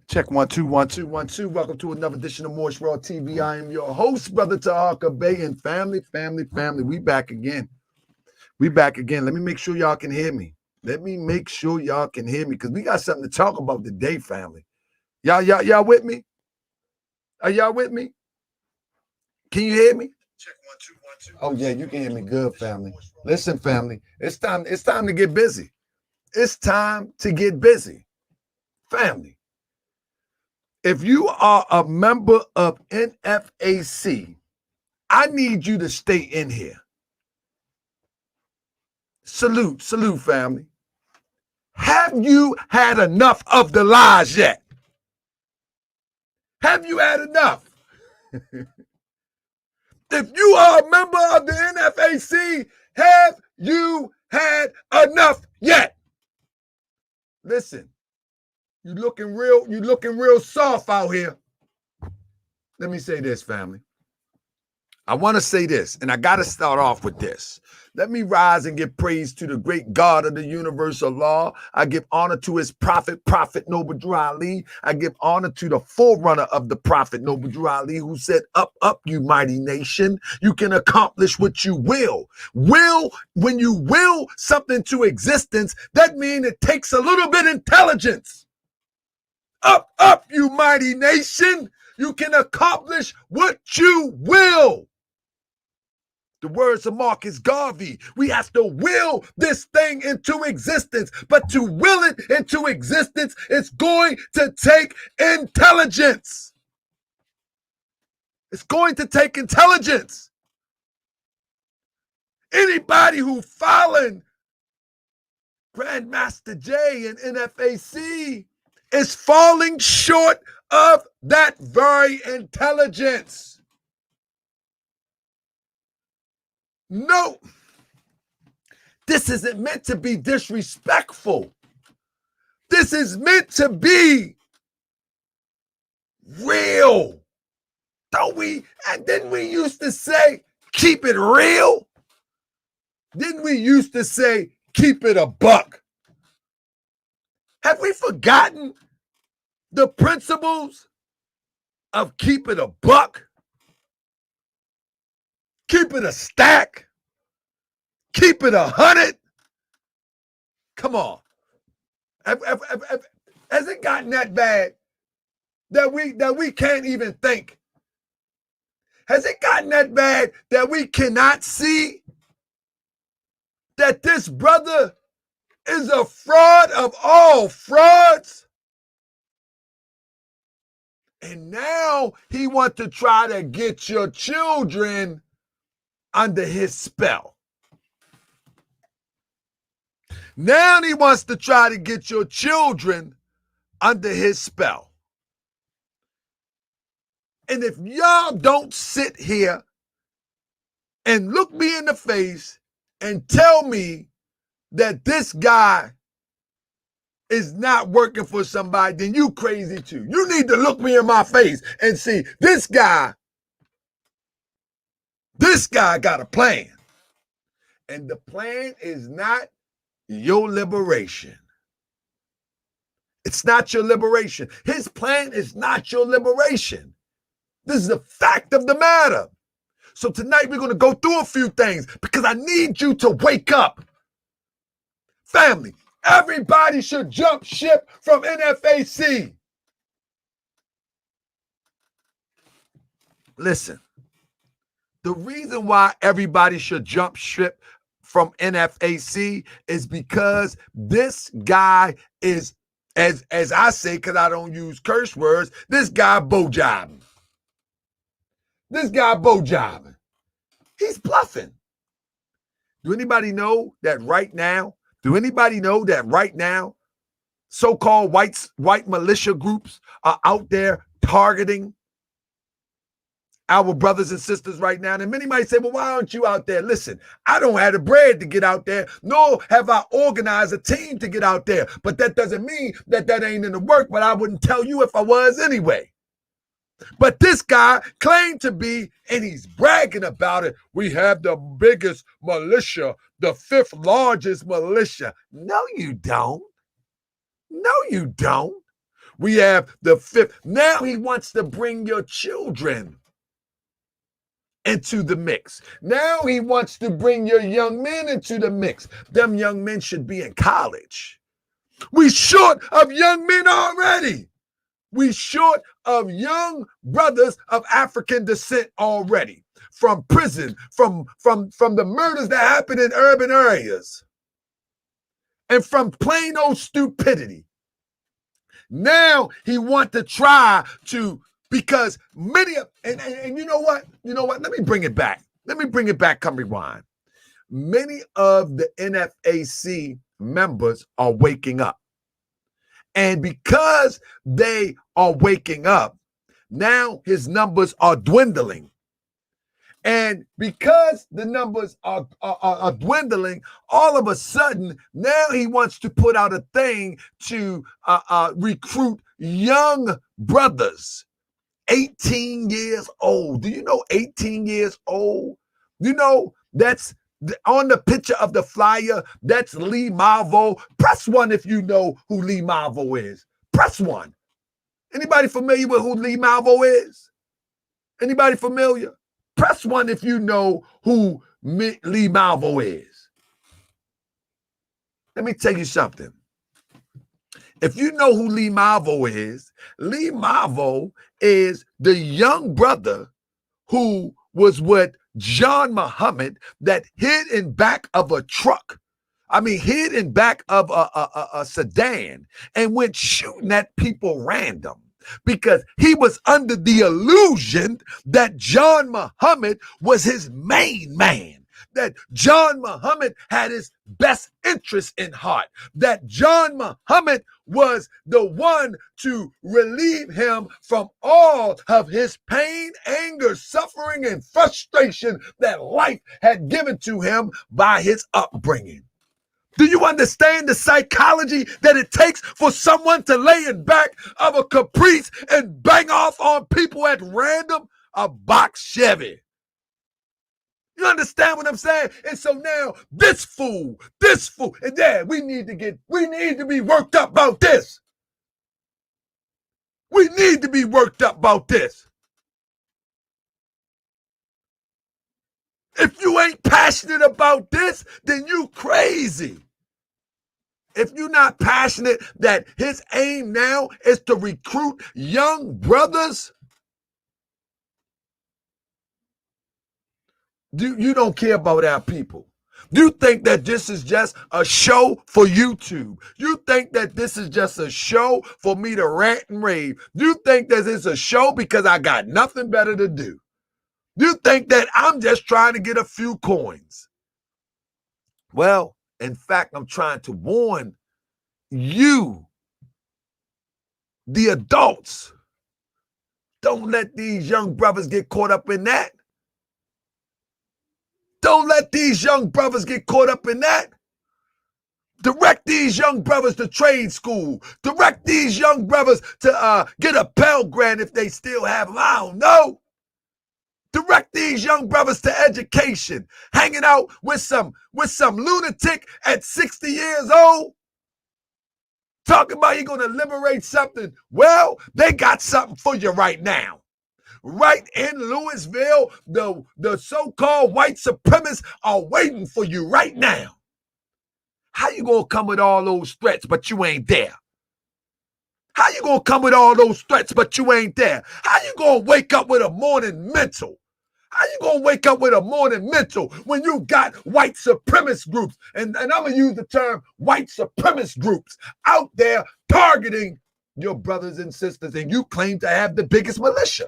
Check 1 2 1 2 1 2. Welcome to another edition of Morse Raw TV. I am your host, Brother Tahaka Bay, and family. We back again. Let me make sure y'all can hear me. Because we got something to talk about today, family. Y'all with me? Are y'all with me? Can you hear me? Check 1 2 1 2. Oh yeah, you can hear me good, family. Listen, family, it's time to get busy. It's time to get busy, family. If you are a member of NFAC, I need you to stay in here. Salute, family. Have you had enough of the lies yet? Have you had enough? If you are a member of the NFAC, have you had enough yet? Listen, you looking real soft out here. Let me say this, family. I want to say this, and I got to start off with this. Let me rise and give praise to the great God of the universal law. I give honor to his prophet Noble Drew Ali. I give honor to the forerunner of the prophet Noble Drew Ali, who said, up, you mighty nation. You can accomplish what you will. When you will something to existence, that means it takes a little bit of intelligence. Up, you mighty nation. You can accomplish what you will. The words of Marcus Garvey, we have to will this thing into existence. But to will it into existence, it's going to take intelligence. It's going to take intelligence. Anybody who following Grandmaster J and NFAC is falling short of that very intelligence. No, this isn't meant to be disrespectful. This is meant to be real. Don't we? And didn't we used to say, keep it real? Didn't we used to say, keep it a buck? Have we forgotten the principles of keep it a buck? Keep it a stack. Keep it 100. Come on. Has it gotten that bad that we can't even think? Has it gotten that bad that we cannot see that this brother is a fraud of all frauds? And now he wants to try to get your children under his spell. Now he wants to try to get your children under his spell. And if y'all don't sit here and look me in the face and tell me that this guy is not working for somebody, then you crazy too. You need to look me in my face and see this guy got a plan. And the plan is not your liberation. It's not your liberation. His plan is not your liberation. This is the fact of the matter. So tonight we're going to go through a few things because I need you to wake up. Family, everybody should jump ship from NFAC. Listen. The reason why everybody should jump ship from NFAC is because this guy is, as I say, because I don't use curse words, this guy bow-jobbing. He's bluffing. Do anybody know that right now, so-called white militia groups are out there targeting our brothers and sisters right now? And many might say, well, why aren't you out there? Listen, I don't have the bread to get out there, nor have I organized a team to get out there. But that doesn't mean that ain't in the work, but I wouldn't tell you if I was anyway. But this guy claimed to be, and he's bragging about it, we have the biggest militia, the 5th largest militia. No, you don't. We have the 5th. Now he wants to bring your children into the mix. Now he wants to bring your young men into the mix. Them young men should be in college. We short of young men already. We short of young brothers of African descent already. From prison, from the murders that happen in urban areas, and from plain old stupidity. Now he wants to try to, because many of, and you know what? Let me bring it back. Come rewind. Many of the NFAC members are waking up. And because they are waking up, now his numbers are dwindling. And because the numbers are dwindling, all of a sudden, now he wants to put out a thing to recruit young brothers, 18 years old. Do you know 18 years old? You know, that's on the picture of the flyer, that's Lee Malvo. Press 1 if you know who Lee Malvo is. Press 1. Anybody familiar with who Lee Malvo is? Anybody familiar? Press 1 if you know who Lee Malvo is. Let me tell you something. If you know who Lee Malvo is the young brother who was with John Muhammad that hid in back of a truck. Hid in back of a sedan and went shooting at people random. Because he was under the illusion that John Muhammad was his main man, that John Muhammad had his best interest in heart, that John Muhammad was the one to relieve him from all of his pain, anger, suffering, and frustration that life had given to him by his upbringing. Do you understand the psychology that it takes for someone to lay in back of a Caprice and bang off on people at random? A box Chevy. You understand what I'm saying? And so now this fool, and yeah, we need to be worked up about this. We need to be worked up about this. If you ain't passionate about this, then you crazy. If you're not passionate that his aim now is to recruit young brothers, you don't care about our people. You think that this is just a show for YouTube. You think that this is just a show for me to rant and rave. You think that it's a show because I got nothing better to do. You think that I'm just trying to get a few coins. Well, in fact, I'm trying to warn you, the adults. Don't let these young brothers get caught up in that. Don't let these young brothers get caught up in that. Direct these young brothers to trade school. Direct these young brothers to get a Pell Grant if they still have them. I don't know. Direct these young brothers to education. Hanging out with some lunatic at 60 years old. Talking about you're going to liberate something. Well, they got something for you right now. Right in Louisville, the so-called white supremacists are waiting for you right now. How you going to come with all those threats, but you ain't there? How you going to come with all those threats, but you ain't there? How you going to wake up with a morning mental? How you going to wake up with a morning mental when you got white supremacist groups, and I'm going to use the term white supremacist groups out there targeting your brothers and sisters, and you claim to have the biggest militia.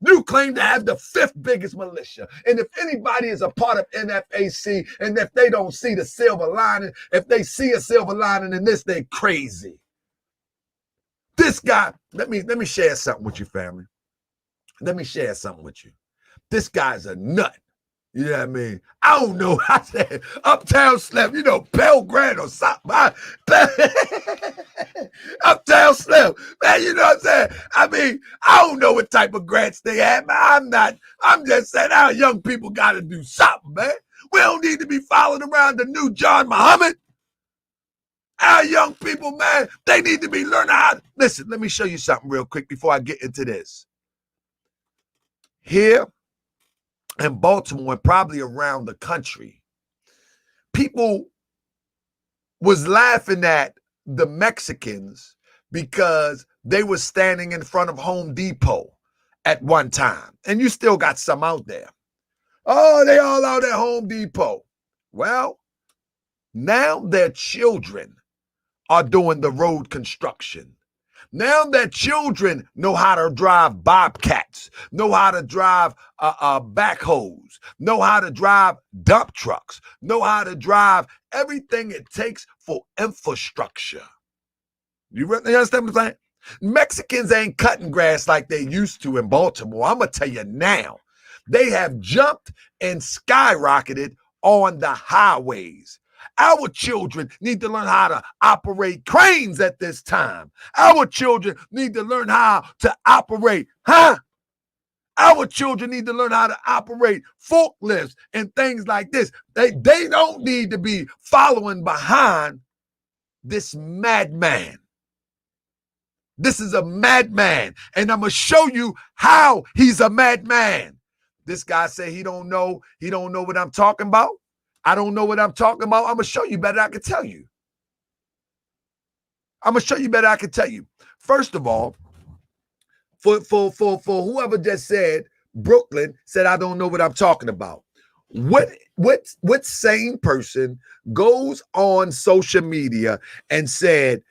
You claim to have the 5th biggest militia. And if anybody is a part of NFAC, and if they don't see the silver lining, if they see a silver lining in this, they're crazy. This guy, let me share something with you, family. Let me share something with you. This guy's a nut. You know what I mean? I don't know. I said Uptown Slim, Pell Grant or something. Uptown Slim, man, you know what I'm saying? I don't know what type of grants they have, man. I'm just saying our young people got to do something, man. We don't need to be following around the new John Muhammad. Our young people, man, they need to be learning how. Listen, let me show you something real quick before I get into this. Here in Baltimore and probably around the country, people was laughing at the Mexicans because they were standing in front of Home Depot at one time. And you still got some out there. Oh, they all out at Home Depot. Well, now their children are doing the road construction. Now their children know how to drive bobcats, know how to drive backhoes, know how to drive dump trucks, know how to drive everything it takes for infrastructure. You understand what I'm saying? Mexicans ain't cutting grass like they used to in Baltimore. I'm going to tell you now. They have jumped and skyrocketed on the highways. Our children need to learn how to operate cranes at this time. Our children need to learn how to operate, Our children need to learn how to operate forklifts and things like this. They don't need to be following behind this madman. This is a madman, and I'm going to show you how he's a madman. This guy said he don't know what I'm talking about. I don't know what I'm talking about. I'm going to show you better I can tell you. First of all, for whoever just said, Brooklyn said, I don't know what I'm talking about. What sane person goes on social media and says,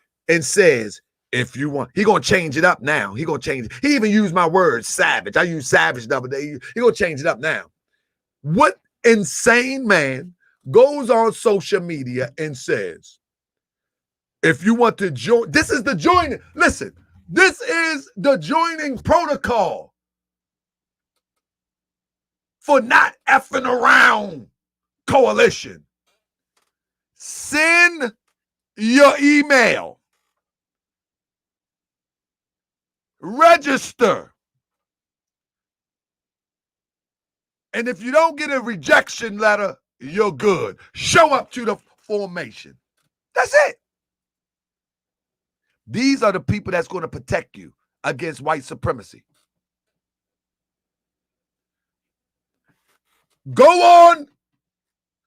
if you want, he gonna change it up now. He gonna change it. He even used my word, savage. I used savage the other day. He gonna change it up now. What insane man goes on social media and says, if you want to join, this is the joining. Listen, this is the joining protocol for not effing around coalition. Send your email. Register. And if you don't get a rejection letter, you're good. Show up to the formation. That's it. These are the people that's going to protect you against white supremacy. Go on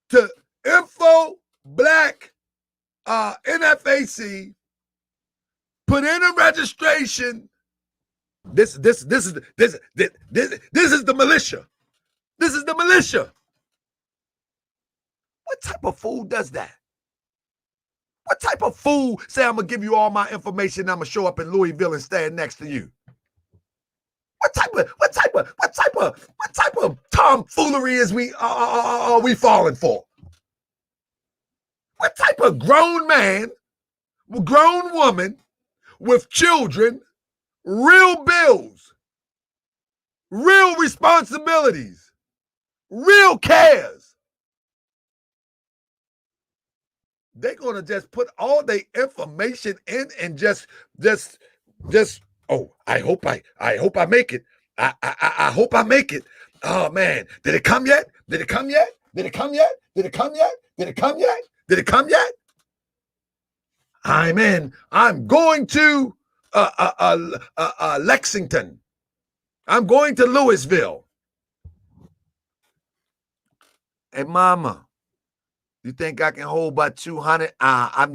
to Info Black NFAC. Put in a registration. This is the militia. This is the militia. What type of fool does that? What type of fool say I'm gonna give you all my information and I'm gonna show up in Louisville and stand next to you? What type of tomfoolery is we falling for? What type of grown man, grown woman with children, real bills, real responsibilities, real cares? They're gonna just put all their information in and just. Oh, I hope I make it. I hope I make it. Oh man, did it come yet? Did it come yet? Did it come yet? Did it come yet? Did it come yet? Did it come yet? I'm in. I'm going to Lexington. I'm going to Louisville. Hey, mama. You think I can hold about 200? I'm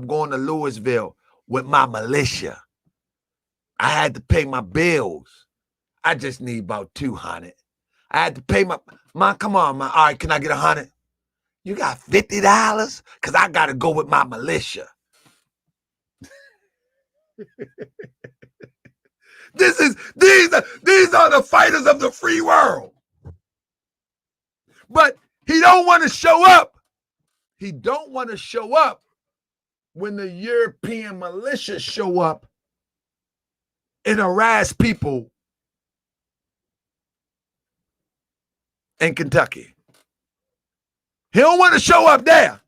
going to Louisville with my militia. I had to pay my bills. I just need about 200. I had to pay my mom. Come on, man. All right, can I get 100? You got $50? Because I got to go with my militia. These are the fighters of the free world. But he don't want to show up. He don't want to show up when the European militia show up and harass people in Kentucky. He don't want to show up there.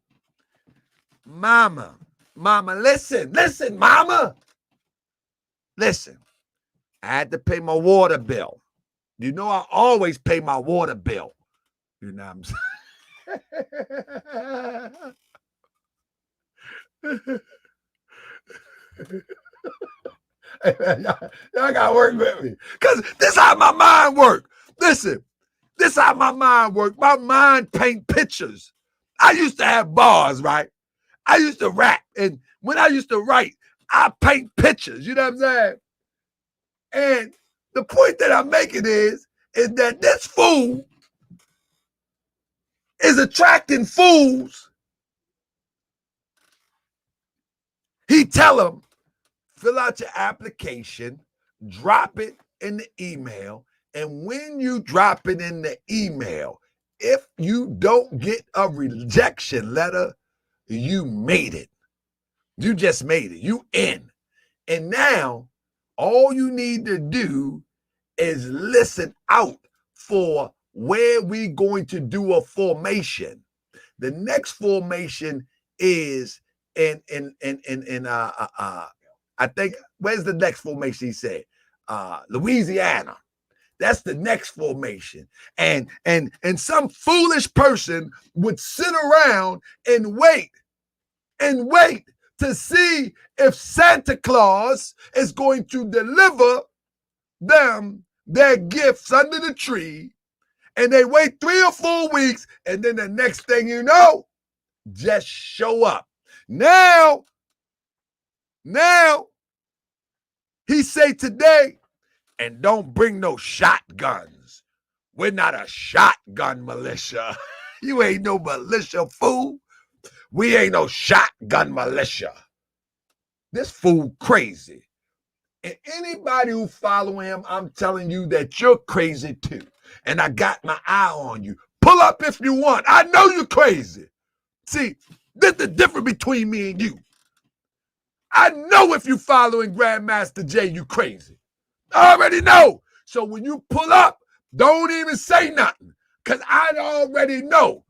Mama, listen, mama. Listen, I had to pay my water bill. You know I always pay my water bill. You know what I'm saying? Hey, man, y'all got to work with me. Because this how my mind work. Listen, this how my mind work. My mind paint pictures. I used to have bars, right? I used to rap. And when I used to write, I paint pictures. You know what I'm saying? And the point that I'm making is that this fool is attracting fools. He tell them, fill out your application, drop it in the email, and when you drop it in the email, if you don't get a rejection letter, you made it. You just made it. You in. And now, all you need to do is listen out for where we going to do a formation. The next formation is in I think, where's the next formation he said? Louisiana. That's the next formation. And some foolish person would sit around and wait to see if Santa Claus is going to deliver them their gifts under the tree. And they wait 3 or 4 weeks, and then the next thing you know, just show up. Now, he say today, and don't bring no shotguns. We're not a shotgun militia. You ain't no militia, fool. We ain't no shotgun militia. This fool crazy. And anybody who follow him, I'm telling you that you're crazy too. And I got my eye on you. Pull up if you want. I know you're crazy. See, this is the difference between me and you. I know if you following Grandmaster J, you crazy. I already know. So when you pull up, don't even say nothing. Because I already know.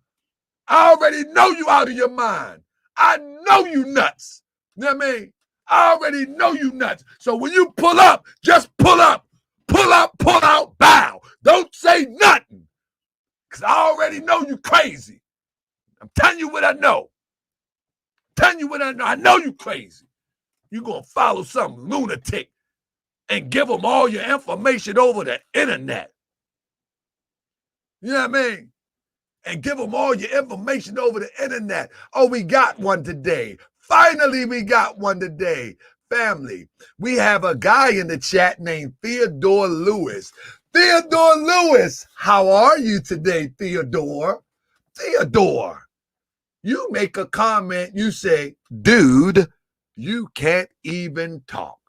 I already know you out of your mind. I know you nuts. You know what I mean? I already know you nuts. So when you pull up, just pull up. Pull up, pull out, bow. Don't say nothing. Because I already know you crazy. I'm telling you what I know. I know you crazy. You're going to follow some lunatic and give them all your information over the internet. You know what I mean? And give them all your information over the internet. Oh, we got one today. Finally, we got one today. Family, we have a guy in the chat named Theodore Lewis. Theodore Lewis, how are you today, Theodore? Theodore, you make a comment, you say, dude, you can't even talk.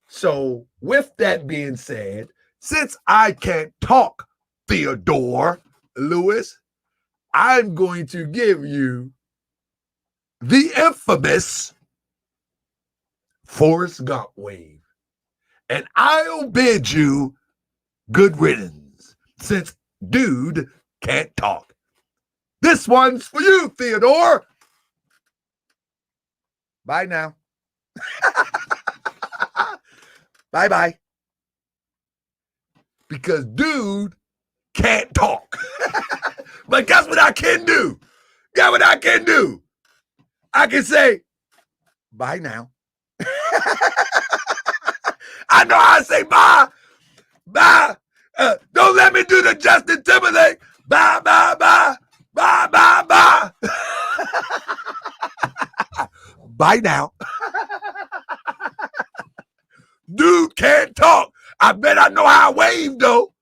So with that being said, since I can't talk, Theodore Lewis, I'm going to give you the infamous Forrest Gump wave. And I'll bid you good riddance, since dude can't talk. This one's for you, Theodore. Bye now. Bye-bye. Because dude can't talk. But guess what I can do? Guess what I can do? I can say, bye now. I know how to say bye. Bye. Don't let me do the Justin Timberlake. Bye, bye, bye. Bye, bye, bye. Bye now. Dude can't talk. I bet I know how I wave, though.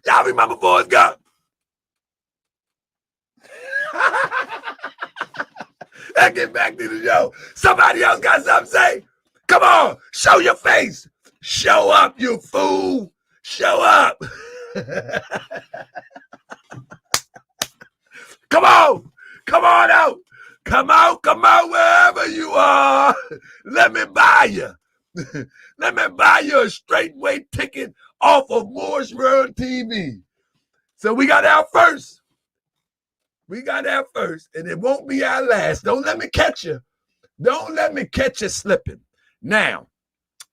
Y'all remember Forrest Gump? Let's get back to the show. Somebody else got something to say? Come on, show your face. Show up, you fool. Show up. Come on. Come on out. Come out wherever you are. Let me buy you. Let me buy you a straightway ticket off of Moore's World TV. So we got our first. We got our first, and it won't be our last. Don't let me catch you. Don't let me catch you slipping. Now,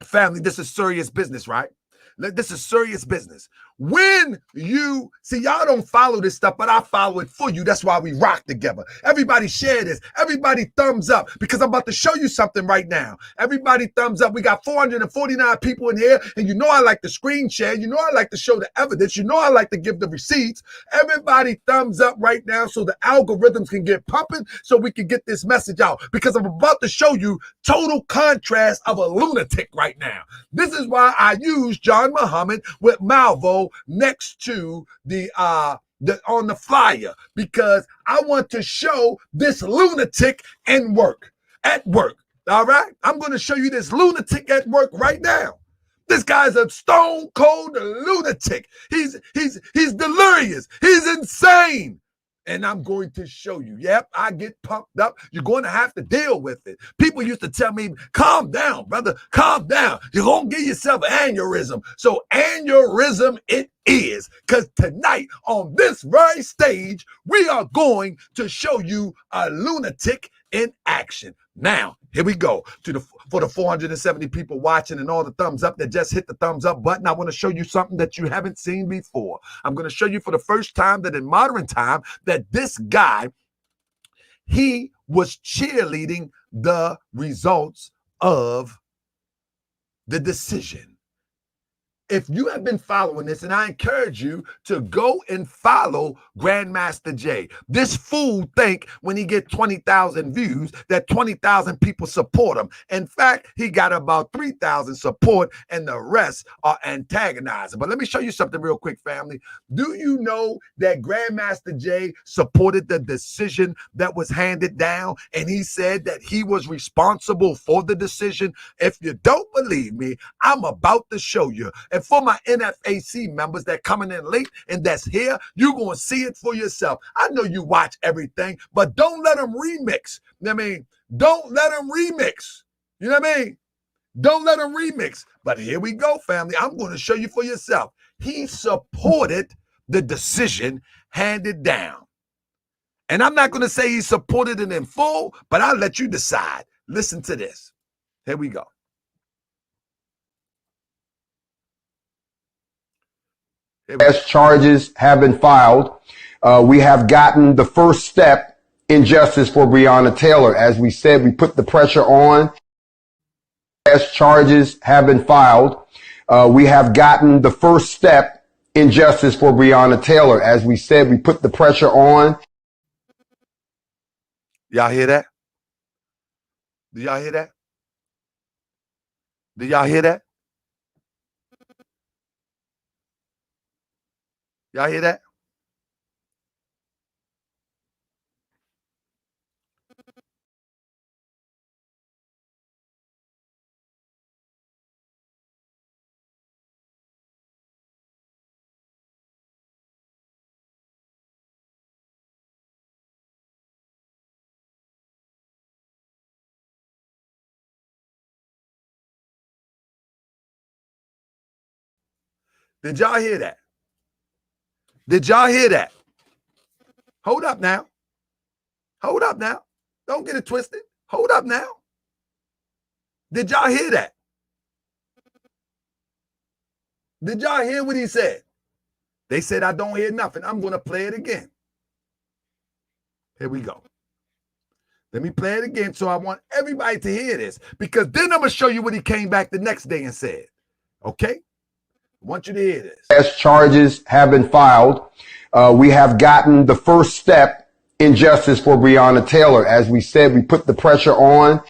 family, this is serious business, right? This is serious business. When you see, y'all don't follow this stuff, but I follow it for you. That's why we rock together. Everybody share this. Everybody thumbs up, because I'm about to show you something right now. Everybody thumbs up. We got 449 people in here, and you know I like to screen share. You know I like to show the evidence. You know I like to give the receipts. Everybody thumbs up right now so the algorithms can get pumping, so we can get this message out, because I'm about to show you total contrast of a lunatic right now. This is why I use John Muhammad with Malvo next to the on the flyer, because I want to show this lunatic at work. All right, I'm going to show you this lunatic at work right now. This guy's a stone cold lunatic. He's delirious. He's insane. And I'm going to show you. Yep, I get pumped up. You're going to have to deal with it. People used to tell me, calm down, brother, calm down. You're going to give yourself an aneurysm. So aneurysm it is, because tonight on this very stage, we are going to show you a lunatic in action. Now, here we go for the 470 people watching and all the thumbs up that just hit the thumbs up button. I want to show you something that you haven't seen before. I'm going to show you for the first time that in modern time that this guy, he was cheerleading the results of the decision. If you have been following this, and I encourage you to go and follow Grandmaster Jay. This fool think when he get 20,000 views that 20,000 people support him. In fact, he got about 3,000 support and the rest are antagonizing. But let me show you something real quick, family. Do you know that Grandmaster Jay supported the decision that was handed down? And he said that he was responsible for the decision. If you don't believe me, I'm about to show you. And for my NFAC members that coming in late and that's here, you're going to see it for yourself. I know you watch everything, but don't let them remix. You know what I mean? Don't let them remix. You know what I mean? Don't let them remix. But here we go, family. I'm going to show you for yourself. He supported the decision handed down. And I'm not going to say he supported it in full, but I'll let you decide. Listen to this. Here we go. As charges have been filed, we have gotten the first step in justice for Breonna Taylor. As we said, we put the pressure on. As charges have been filed, we have gotten the first step in justice for Breonna Taylor. As we said, we put the pressure on. Y'all hear that? Do y'all hear that? Do y'all hear that? Y'all hear that? Did y'all hear that? Did y'all hear that? Hold up now. Hold up now. Don't get it twisted. Hold up now. Did y'all hear that? Did y'all hear what he said? They said, I don't hear nothing. I'm going to play it again. Here we go. Let me play it again. So I want everybody to hear this, because then I'm going to show you what he came back the next day and said. Okay? I want you to hear this. As charges have been filed, we have gotten the first step in justice for Breonna Taylor. As we said, we put the pressure on.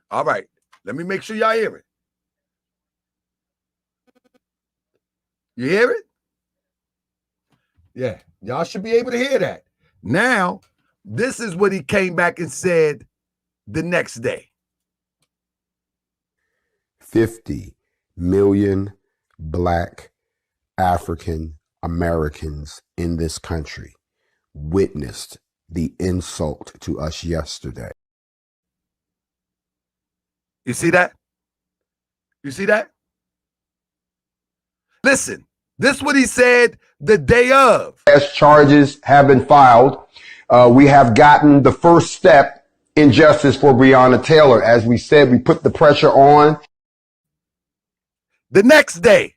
All right. Let me make sure y'all hear it. You hear it? Yeah. Y'all should be able to hear that. Now, this is what he came back and said the next day. 50 million Black African Americans in this country witnessed the insult to us yesterday. You see that? You see that? Listen, this is what he said the day of. As charges have been filed, we have gotten the first step in justice for Breonna Taylor. As we said, we put the pressure on. The next day,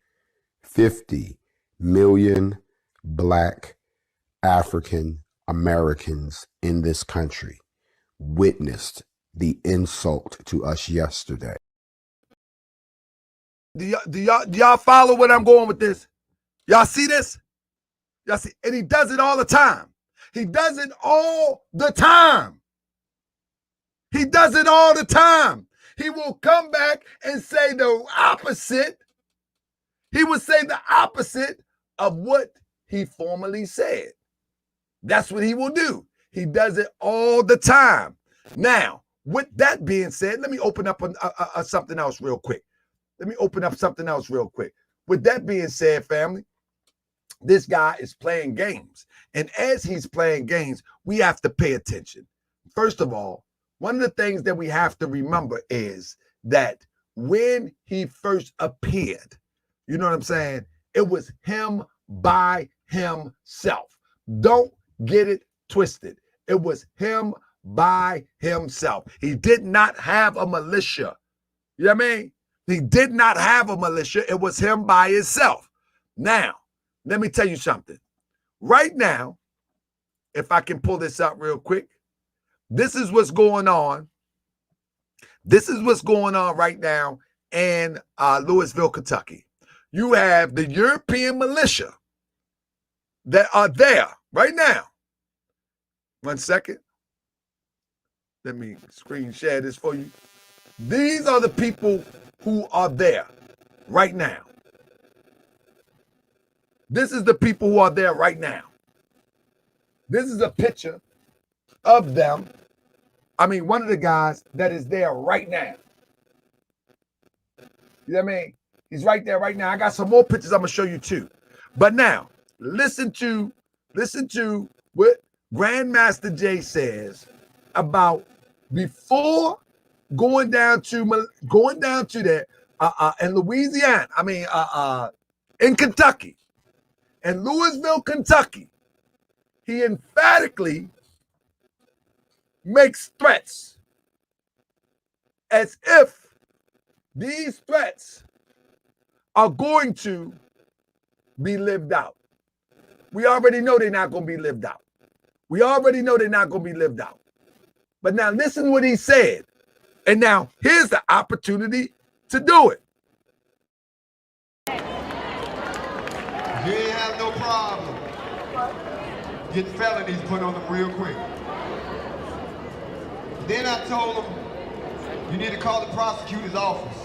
50 million Black African Americans in this country witnessed the insult to us yesterday. do y'all follow what I'm going with this? Y'all see this? Y'all see? And he does it all the time. He does it all the time. He does it all the time. He will come back and say the opposite. He will say the opposite of what he formerly said. That's what he will do. He does it all the time. Now, with that being said, let me open up something else real quick. With that being said, family, this guy is playing games. And as he's playing games, we have to pay attention. First of all, one of the things that we have to remember is that when he first appeared, you know what I'm saying? It was him by himself. Don't get it twisted. It was him by himself. He did not have a militia. You know what I mean? He did not have a militia. It was him by himself. Now, let me tell you something. Right now, if I can pull this up real quick, this is what's going on. This is what's going on right now in Louisville, Kentucky. You have the European militia that are there right now. 1 second. Let me screen share this for you. These are the people who are there right now. This is the people who are there right now. This is a picture of them. I mean, one of the guys that is there right now. You know what I mean? He's right there right now. I got some more pictures I'm going to show you too. But now, listen to what Grandmaster Jay says about before going down to there in Louisiana. I mean, in Kentucky, in Louisville, Kentucky. He emphatically makes threats as if these threats are going to be lived out. We already know they're not going to be lived out. But now listen what he said. And now here's the opportunity to do it. You ain't have no problem getting felonies put on them real quick. Then I told them, you need to call the prosecutor's office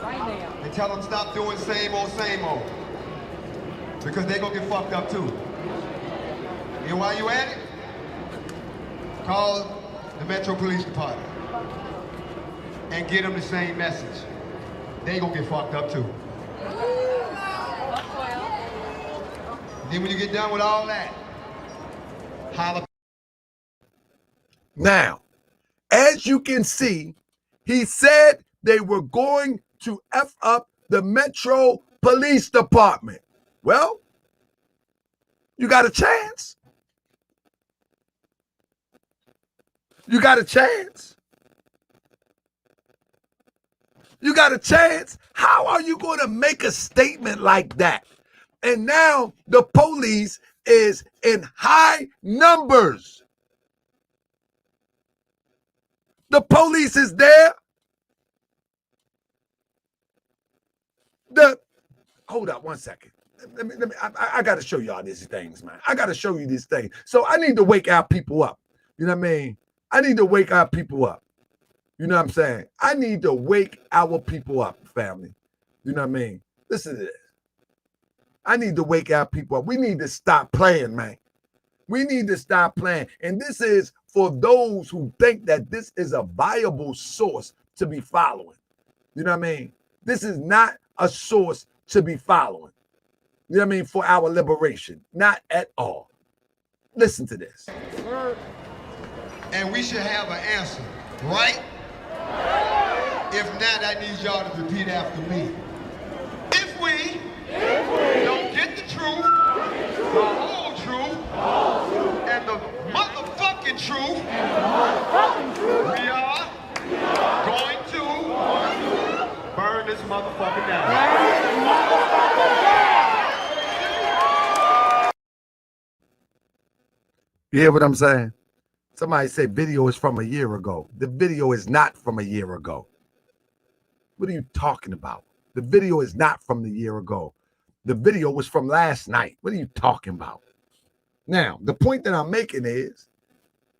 and tell them stop doing same old, because they're gonna get fucked up too. And while you at it, call the Metro Police Department and get them the same message. They gonna get fucked up too. Then when you get done with all that, holler. Now, as you can see, he said they were going to F up the Metro Police Department. Well, you got a chance. You got a chance. How are you going to make a statement like that? And now the police is in high numbers. The police is there. Hold up 1 second. I got to show y'all these things, man. I got to show you these things. So I need to wake our people up. You know what I mean? I need to wake our people up. You know what I'm saying? I need to wake our people up, family. You know what I mean? Listen to this. I need to wake our people up. We need to stop playing, man. We need to stop playing. And this is for those who think that this is a viable source to be following. You know what I mean? This is not a source to be following. You know what I mean? For our liberation. Not at all. Listen to this. And we should have an answer, right? If not, I need y'all to repeat after me. If we don't get the truth, the whole truth, and the motherfucking truth, we are going to burn this motherfucker down. You hear what I'm saying? Somebody said video is from a year ago. The video is not from a year ago. What are you talking about? The video is not from the year ago. The video was from last night. What are you talking about? Now, the point that I'm making is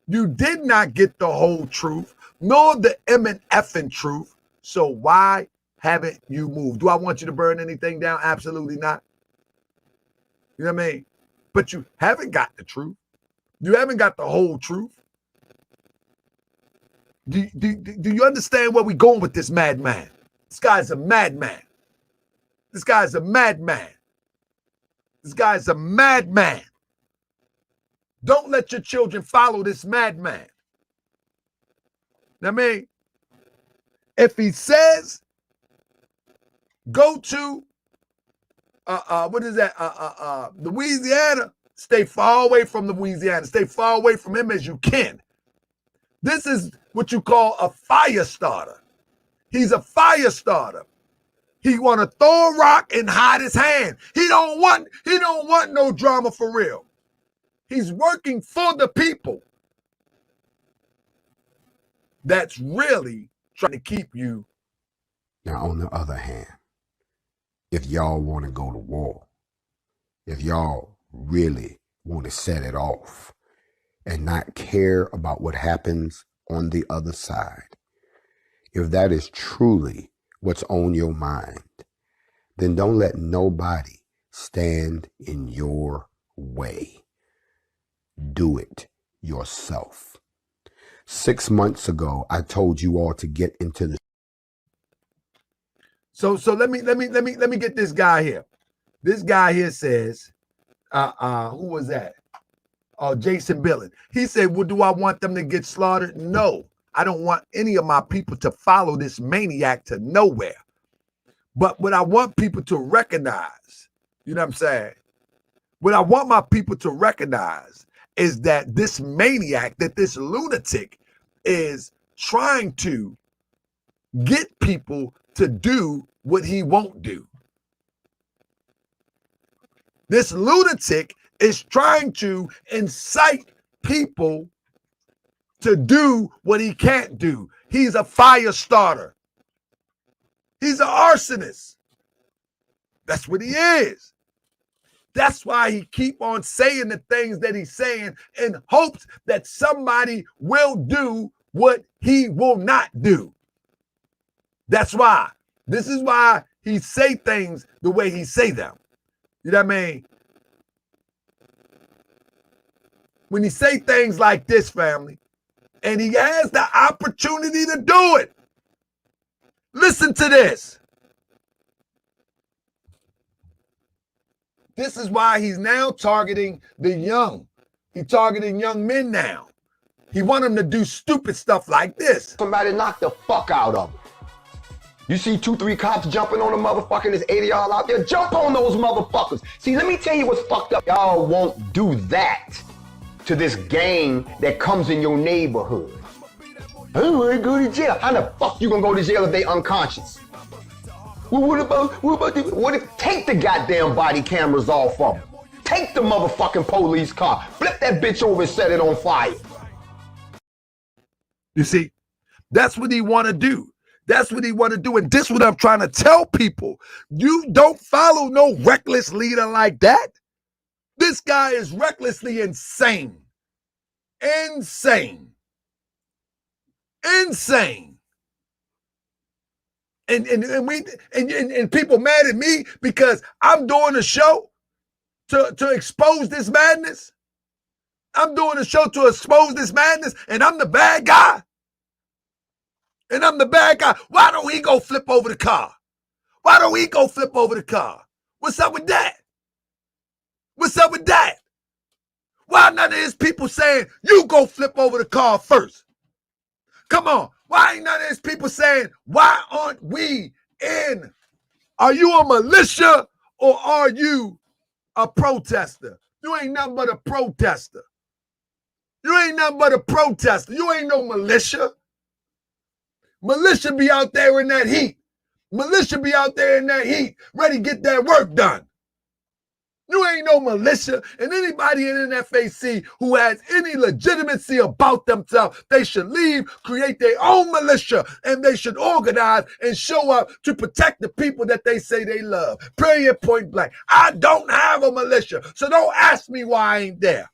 you did not get the whole truth, nor the MNFing truth. So why haven't you moved? Do I want you to burn anything down? Absolutely not. You know what I mean? But you haven't got the truth. You haven't got the whole truth. Do you understand where we're going with this madman? This guy's a madman. This guy's a madman. This guy's a madman. Don't let your children follow this madman. I mean, if he says, go to, what is that, Louisiana, stay far away from Louisiana. Stay far away from him as you can. This is what you call a fire starter. He's a fire starter. He want to throw a rock and hide his hand. He don't want no drama for real. He's working for the people. That's really trying to keep you. Now, on the other hand, if y'all want to go to war, if y'all really want to set it off and not care about what happens on the other side, if that is truly what's on your mind, then don't let nobody stand in your way. Do it yourself. 6 months ago, I told you all to get into the. So let me get this guy here. This guy here says, who was that? Oh, Jason Billen. He said, well, do I want them to get slaughtered? No, I don't want any of my people to follow this maniac to nowhere. But what I want people to recognize, you know what I'm saying? What I want my people to recognize is that this maniac, that this lunatic is trying to get people to do what he won't do. This lunatic is trying to incite people to do what he can't do. He's a fire starter. He's an arsonist. That's what he is. That's why he keep on saying the things that he's saying in hopes that somebody will do what he will not do. That's why. This is why he say things the way he say them. You know what I mean? When he say things like this, family, and he has the opportunity to do it. Listen to this. This is why he's now targeting the young. He's targeting young men now. He want them to do stupid stuff like this. Somebody knock the fuck out of them. You see 2-3 cops jumping on a motherfucker and there's 80 y'all out there, jump on those motherfuckers. See, let me tell you what's fucked up. Y'all won't do that to this gang that comes in your neighborhood. I don't want to go to jail. How the fuck you gonna go to jail if they unconscious? Well, what if take the goddamn body cameras off of them? Take the motherfucking police car, flip that bitch over and set it on fire. You see, that's what he want to do. That's what he want to do. And this is what I'm trying to tell people. You don't follow no reckless leader like that. This guy is recklessly insane. Insane. Insane. And people mad at me because I'm doing a show to expose this madness. I'm doing a show to expose this madness, and I'm the bad guy. And I'm the bad guy. Why don't he go flip over the car? Why don't he go flip over the car? What's up with that? What's up with that? Why none of his people saying, you go flip over the car first? Come on. Why ain't none of his people saying, why aren't we in? Are you a militia or are you a protester? You ain't nothing but a protester. You ain't nothing but a protester. You ain't no militia. Militia be out there in that heat. Militia be out there in that heat, ready to get that work done. You ain't no militia, and anybody in NFAC who has any legitimacy about themselves, they should leave, create their own militia, and they should organize and show up to protect the people that they say they love. Period, point blank. I don't have a militia, so don't ask me why I ain't there.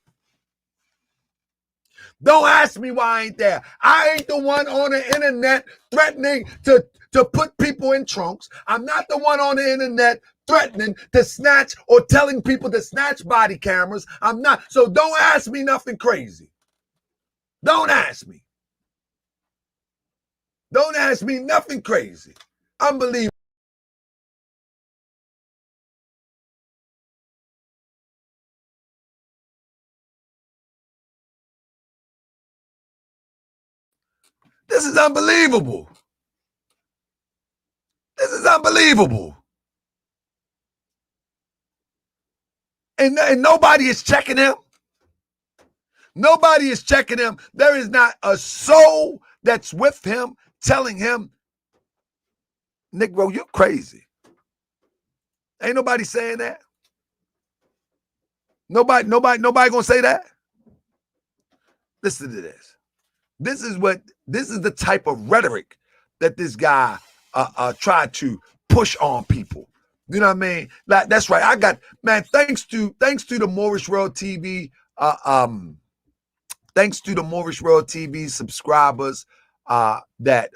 Don't ask me why I ain't there. I ain't the one on the internet threatening to put people in trunks. I'm not the one on the internet threatening to snatch or telling people to snatch body cameras. I'm not. So don't ask me nothing crazy. Don't ask me. Don't ask me nothing crazy. Unbelievable. This is unbelievable. This is unbelievable. And nobody is checking him. Nobody is checking him. There is not a soul that's with him telling him, Negro, you're crazy. Ain't nobody saying that. Nobody gonna say that. Listen to this. This is the type of rhetoric that this guy tried to push on people. You know what I mean? Like, that's right. I got, man, thanks to the Moorish World TV, thanks to the Moorish World TV subscribers that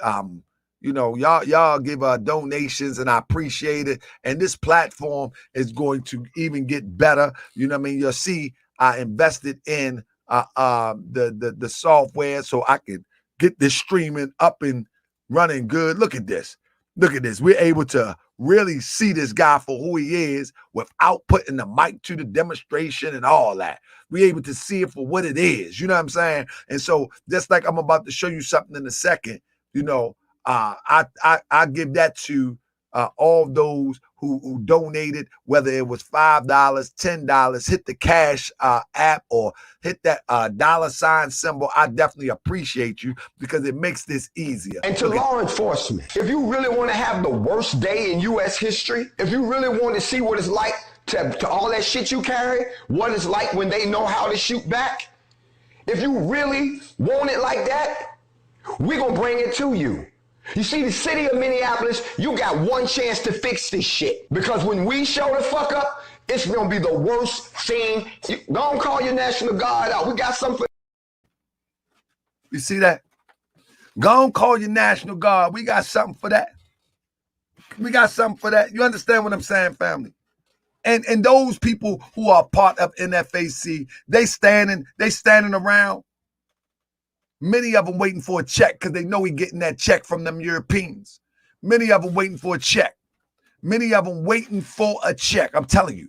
y'all give donations, and I appreciate it. And this platform is going to even get better. You know what I mean? You'll see I invested in the software so I could get this streaming up and running good. Look at this. Look at this. We're able to really see this guy for who he is without putting the mic to the demonstration and all that. We're able to see it for what it is. You know what I'm saying? And so just like I'm about to show you something in a second, I give that to all those who donated, whether it was $5, $10, hit the cash app or hit that $ symbol. I definitely appreciate you because it makes this easier. And to law enforcement, if you really want to have the worst day in U.S. history, if you really want to see what it's like to all that shit you carry, what it's like when they know how to shoot back, if you really want it like that, we're going to bring it to you. You see, the city of Minneapolis, you got one chance to fix this shit. Because when we show the fuck up, it's going to be the worst thing. Go and call your National Guard out. We got something. You see that? Go and call your National Guard. We got something for that. We got something for that. You understand what I'm saying, family? And those people who are part of NFAC, they standing around. Many of them waiting for a check because they know he getting that check from them Europeans. Many of them waiting for a check. Many of them waiting for a check. I'm telling you,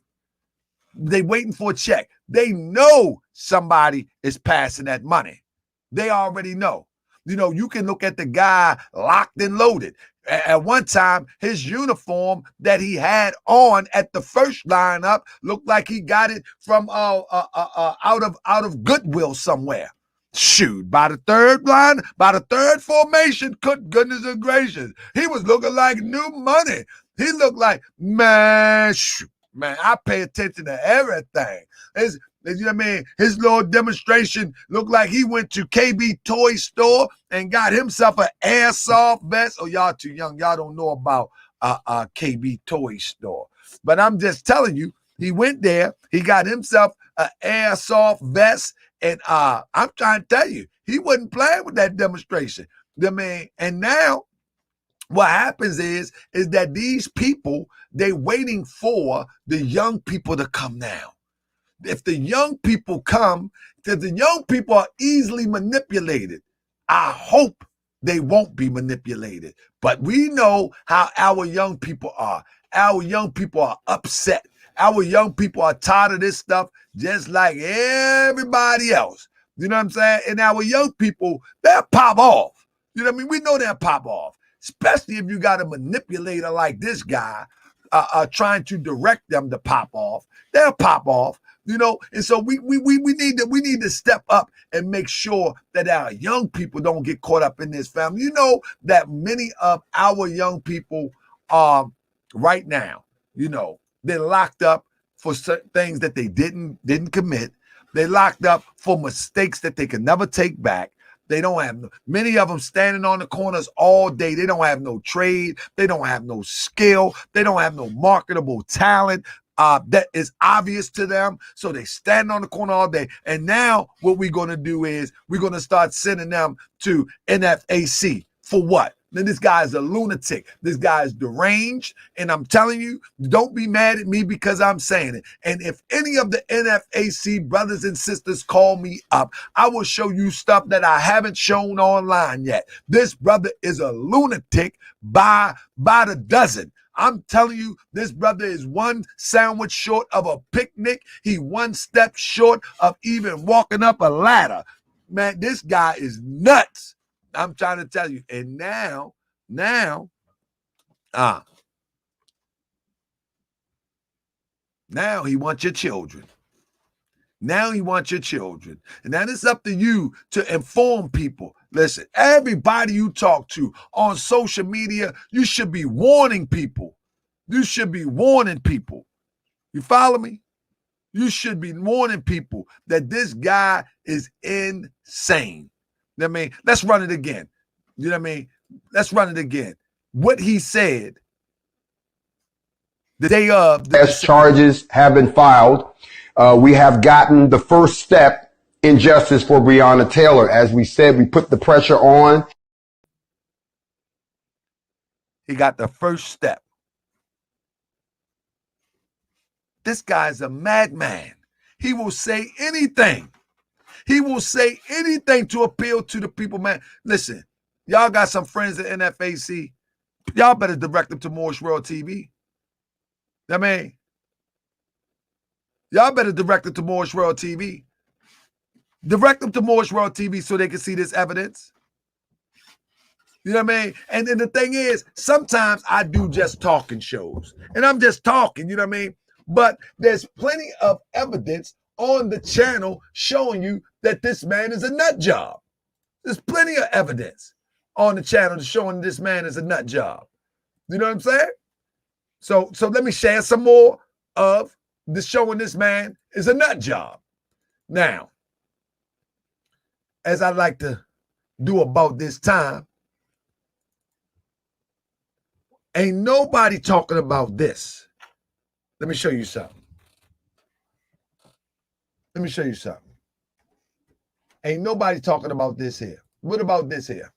they waiting for a check. They know somebody is passing that money. They already know. You can look at the guy locked and loaded. At one time, his uniform that he had on at the first lineup looked like he got it from out of Goodwill somewhere. Shoot, by the third formation, good goodness and gracious, he was looking like new money. He looked like, man, I pay attention to everything. You know what I mean? His little demonstration looked like he went to KB Toy Store and got himself an airsoft vest. Oh, y'all too young. Y'all don't know about KB Toy Store. But I'm just telling you, he went there. He got himself an airsoft vest. And I'm trying to tell you, he wasn't playing with that demonstration. And now what happens is that these people, they waiting for the young people to come now. If the young people come, because the young people are easily manipulated, I hope they won't be manipulated. But we know how our young people are. Our young people are upset. Our young people are tired of this stuff just like everybody else. You know what I'm saying? And our young people, they'll pop off. You know what I mean? We know they'll pop off, especially if you got a manipulator like this guy trying to direct them to pop off. They'll pop off. And so we need to step up and make sure that our young people don't get caught up in this, family. You know that many of our young people right now. They're locked up for certain things that they didn't commit. They're locked up for mistakes that they can never take back. They don't have many of them standing on the corners all day. They don't have no trade. They don't have no skill. They don't have no marketable talent that is obvious to them. So they stand on the corner all day. And now what we're going to do is we're going to start sending them to NFAC. For what? Now, this guy is a lunatic. This guy is deranged. And I'm telling you, don't be mad at me because I'm saying it. And if any of the NFAC brothers and sisters call me up, I will show you stuff that I haven't shown online yet. This brother is a lunatic by the dozen. I'm telling you, this brother is one sandwich short of a picnic. He one step short of even walking up a ladder. Man, this guy is nuts. I'm trying to tell you. And now he wants your children. Now he wants your children. And now it's up to you to inform people. Listen, everybody you talk to on social media, you should be warning people. You should be warning people. You follow me? You should be warning people that this guy is insane. You know what I mean? Let's run it again. You know what I mean? Let's run it again. What he said the day of. As charges have been filed, we have gotten the first step in justice for Breonna Taylor. As we said, we put the pressure on. He got the first step. This guy's a madman. He will say anything. He will say anything to appeal to the people, man. Listen, y'all got some friends at NFAC. Y'all better direct them to Morris World TV. I mean, y'all better direct them to Morris World TV. Direct them to Morris World TV so they can see this evidence. You know what I mean? And then the thing is, sometimes I do just talking shows. And I'm just talking, you know what I mean? But there's plenty of evidence on the channel showing you that this man is a nut job. There's plenty of evidence on the channel showing this man is a nut job. You know what I'm saying? So let me share some more of the showing this man is a nut job. Now, as I like to do about this time, ain't nobody talking about this. Let me show you something. Let me show you something. Ain't nobody talking about this here. What about this here?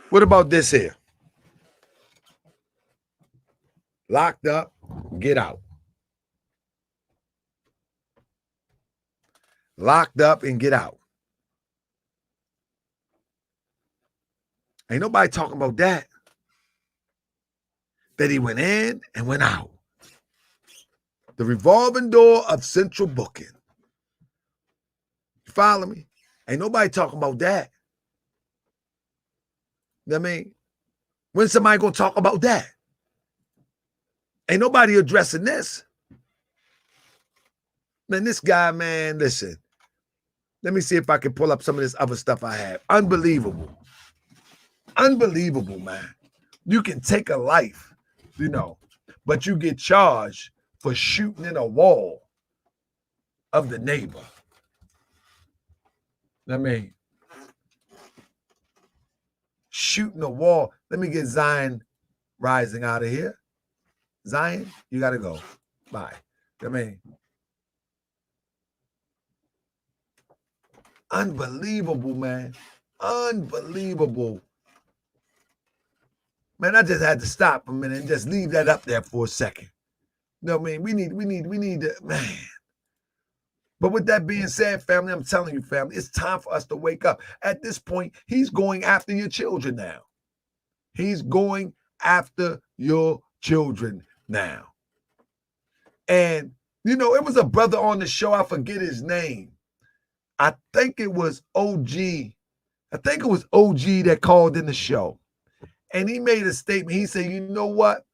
What about this here? Locked up, get out. Locked up and get out. Ain't nobody talking about that. That he went in and went out. The revolving door of central booking. You follow me? Ain't nobody talking about that. You know what I mean? When's somebody going to talk about that? Ain't nobody addressing this. Man, this guy, man, listen. Let me see if I can pull up some of this other stuff I have. Unbelievable. Unbelievable, man. You can take a life, you know, but you get charged for shooting in a wall of the neighbor. I mean, shooting a wall. Let me get Zion Rising out of here. Zion, you got to go. Bye. I mean, unbelievable, man. Unbelievable. Man, I just had to stop a minute and just leave that up there for a second. You know what I mean? We need to, man. But with that being said, family, I'm telling you, family, it's time for us to wake up. At this point, he's going after your children now. He's going after your children now. And, you know, it was a brother on the show. I forget his name. I think it was OG. I think it was OG that called in the show. And he made a statement. He said, you know what?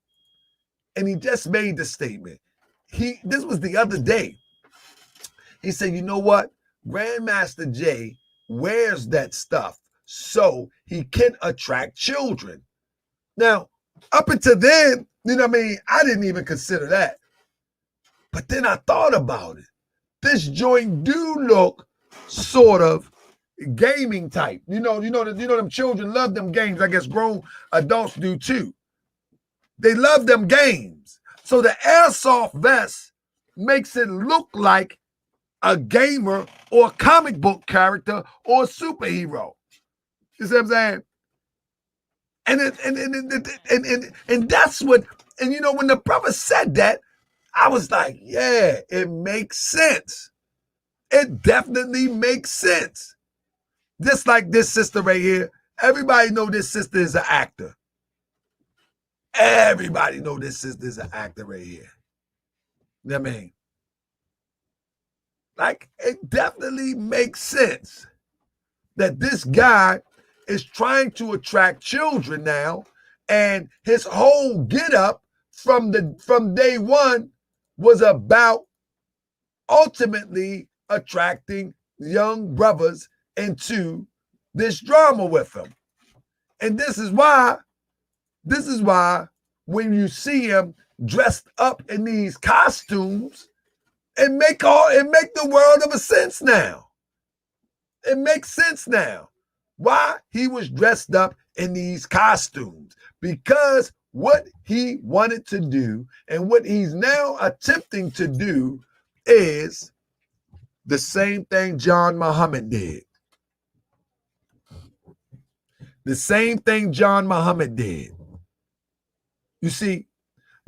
And he just made the statement. This was the other day. He said, you know what? Grandmaster Jay wears that stuff so he can attract children. Now, up until then, you know what I mean? I didn't even consider that. But then I thought about it. This joint do look sort of gaming type. You know, them children love them games. I guess grown adults do too. They love them games. So the airsoft vest makes it look like a gamer or a comic book character or a superhero. You see what I'm saying? And that's what, and you know, when the brother said that, I was like, yeah, it makes sense. It definitely makes sense. Just like this sister right here. Everybody know this sister is an actor. Everybody know this sister is an actor right here. You know what I mean? Like, it definitely makes sense that this guy is trying to attract children now, and his whole get up from day one was about ultimately attracting young brothers into this drama with him. And this is why when you see him dressed up in these costumes, it make the world of a sense now. It makes sense now why he was dressed up in these costumes, because what he wanted to do and what he's now attempting to do is the same thing John Muhammad did. The same thing John Muhammad did. You see,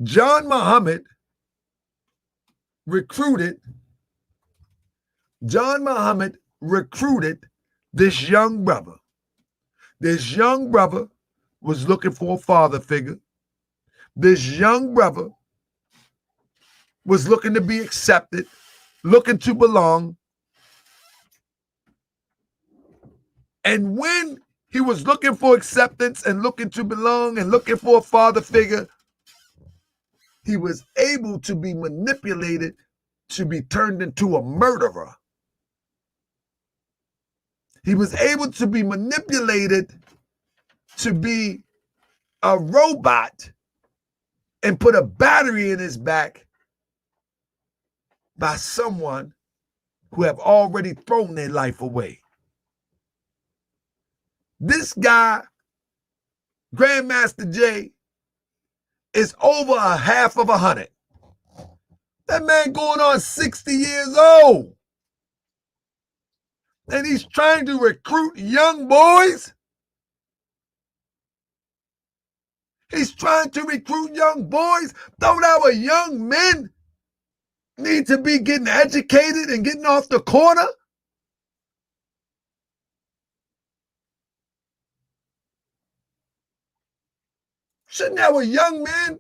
John Muhammad recruited this young brother. This young brother was looking for a father figure. This young brother was looking to be accepted, looking to belong. And when he was looking for acceptance and looking to belong and looking for a father figure, he was able to be manipulated to be turned into a murderer. He was able to be manipulated to be a robot and put a battery in his back by someone who have already thrown their life away. This guy, Grandmaster Jay, is over a half of 100. That man going on 60 years old. And he's trying to recruit young boys. He's trying to recruit young boys. Don't our young men need to be getting educated and getting off the corner? Shouldn't our young men,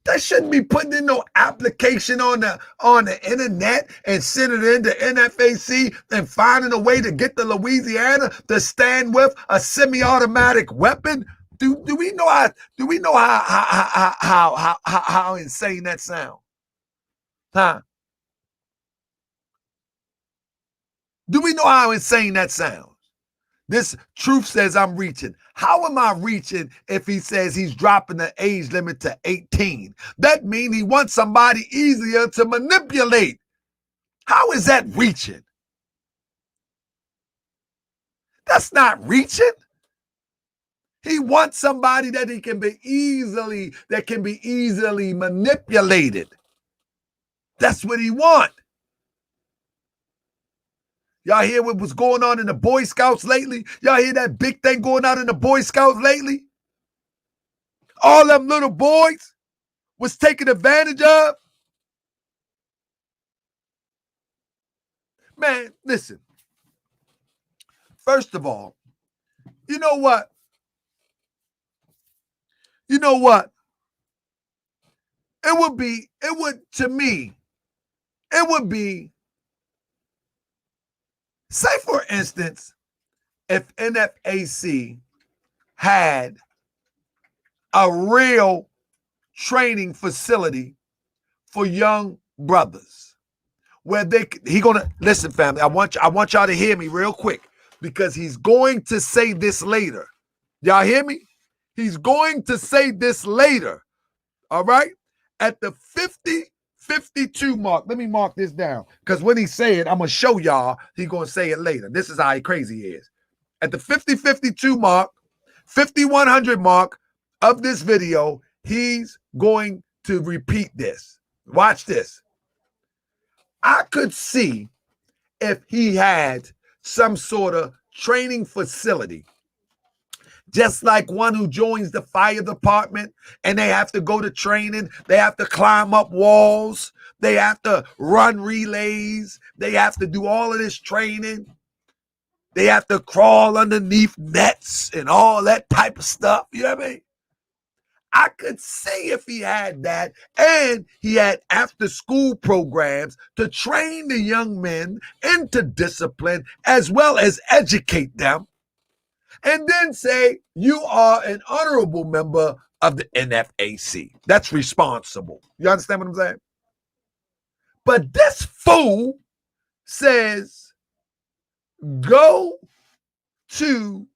they shouldn't be putting in no application on the internet and sending it into NFAC and finding a way to get to Louisiana to stand with a semi-automatic weapon? Do we know how insane that sounds? Huh? Do we know how insane that sounds? This truth says I'm reaching. How am I reaching if he says he's dropping the age limit to 18? That means he wants somebody easier to manipulate. How is that reaching? That's not reaching. He wants somebody that can be easily manipulated. That's what he wants. Y'all hear what was going on in the Boy Scouts lately? Y'all hear that big thing going on in the Boy Scouts lately? All them little boys was taken advantage of. Man, listen. First of all, you know what? It would be, say for instance, if NFAC had a real training facility for young brothers, where he gonna listen, family. I want y'all to hear me real quick because he's going to say this later. Y'all hear me? He's going to say this later. All right? At the 50-52 mark. Let me mark this down. Because when he say it, I'm gonna show y'all he's gonna say it later. This is how crazy he is. At the 50-52 mark, 5100 mark of this video, he's going to repeat this. Watch this. I could see if he had some sort of training facility, just like one who joins the fire department and they have to go to training, they have to climb up walls, they have to run relays, they have to do all of this training, they have to crawl underneath nets and all that type of stuff. You know what I mean? I could see if he had that, and he had after school programs to train the young men into discipline as well as educate them, and then say, you are an honorable member of the NFAC. That's responsible. You understand what I'm saying? But this fool says, go to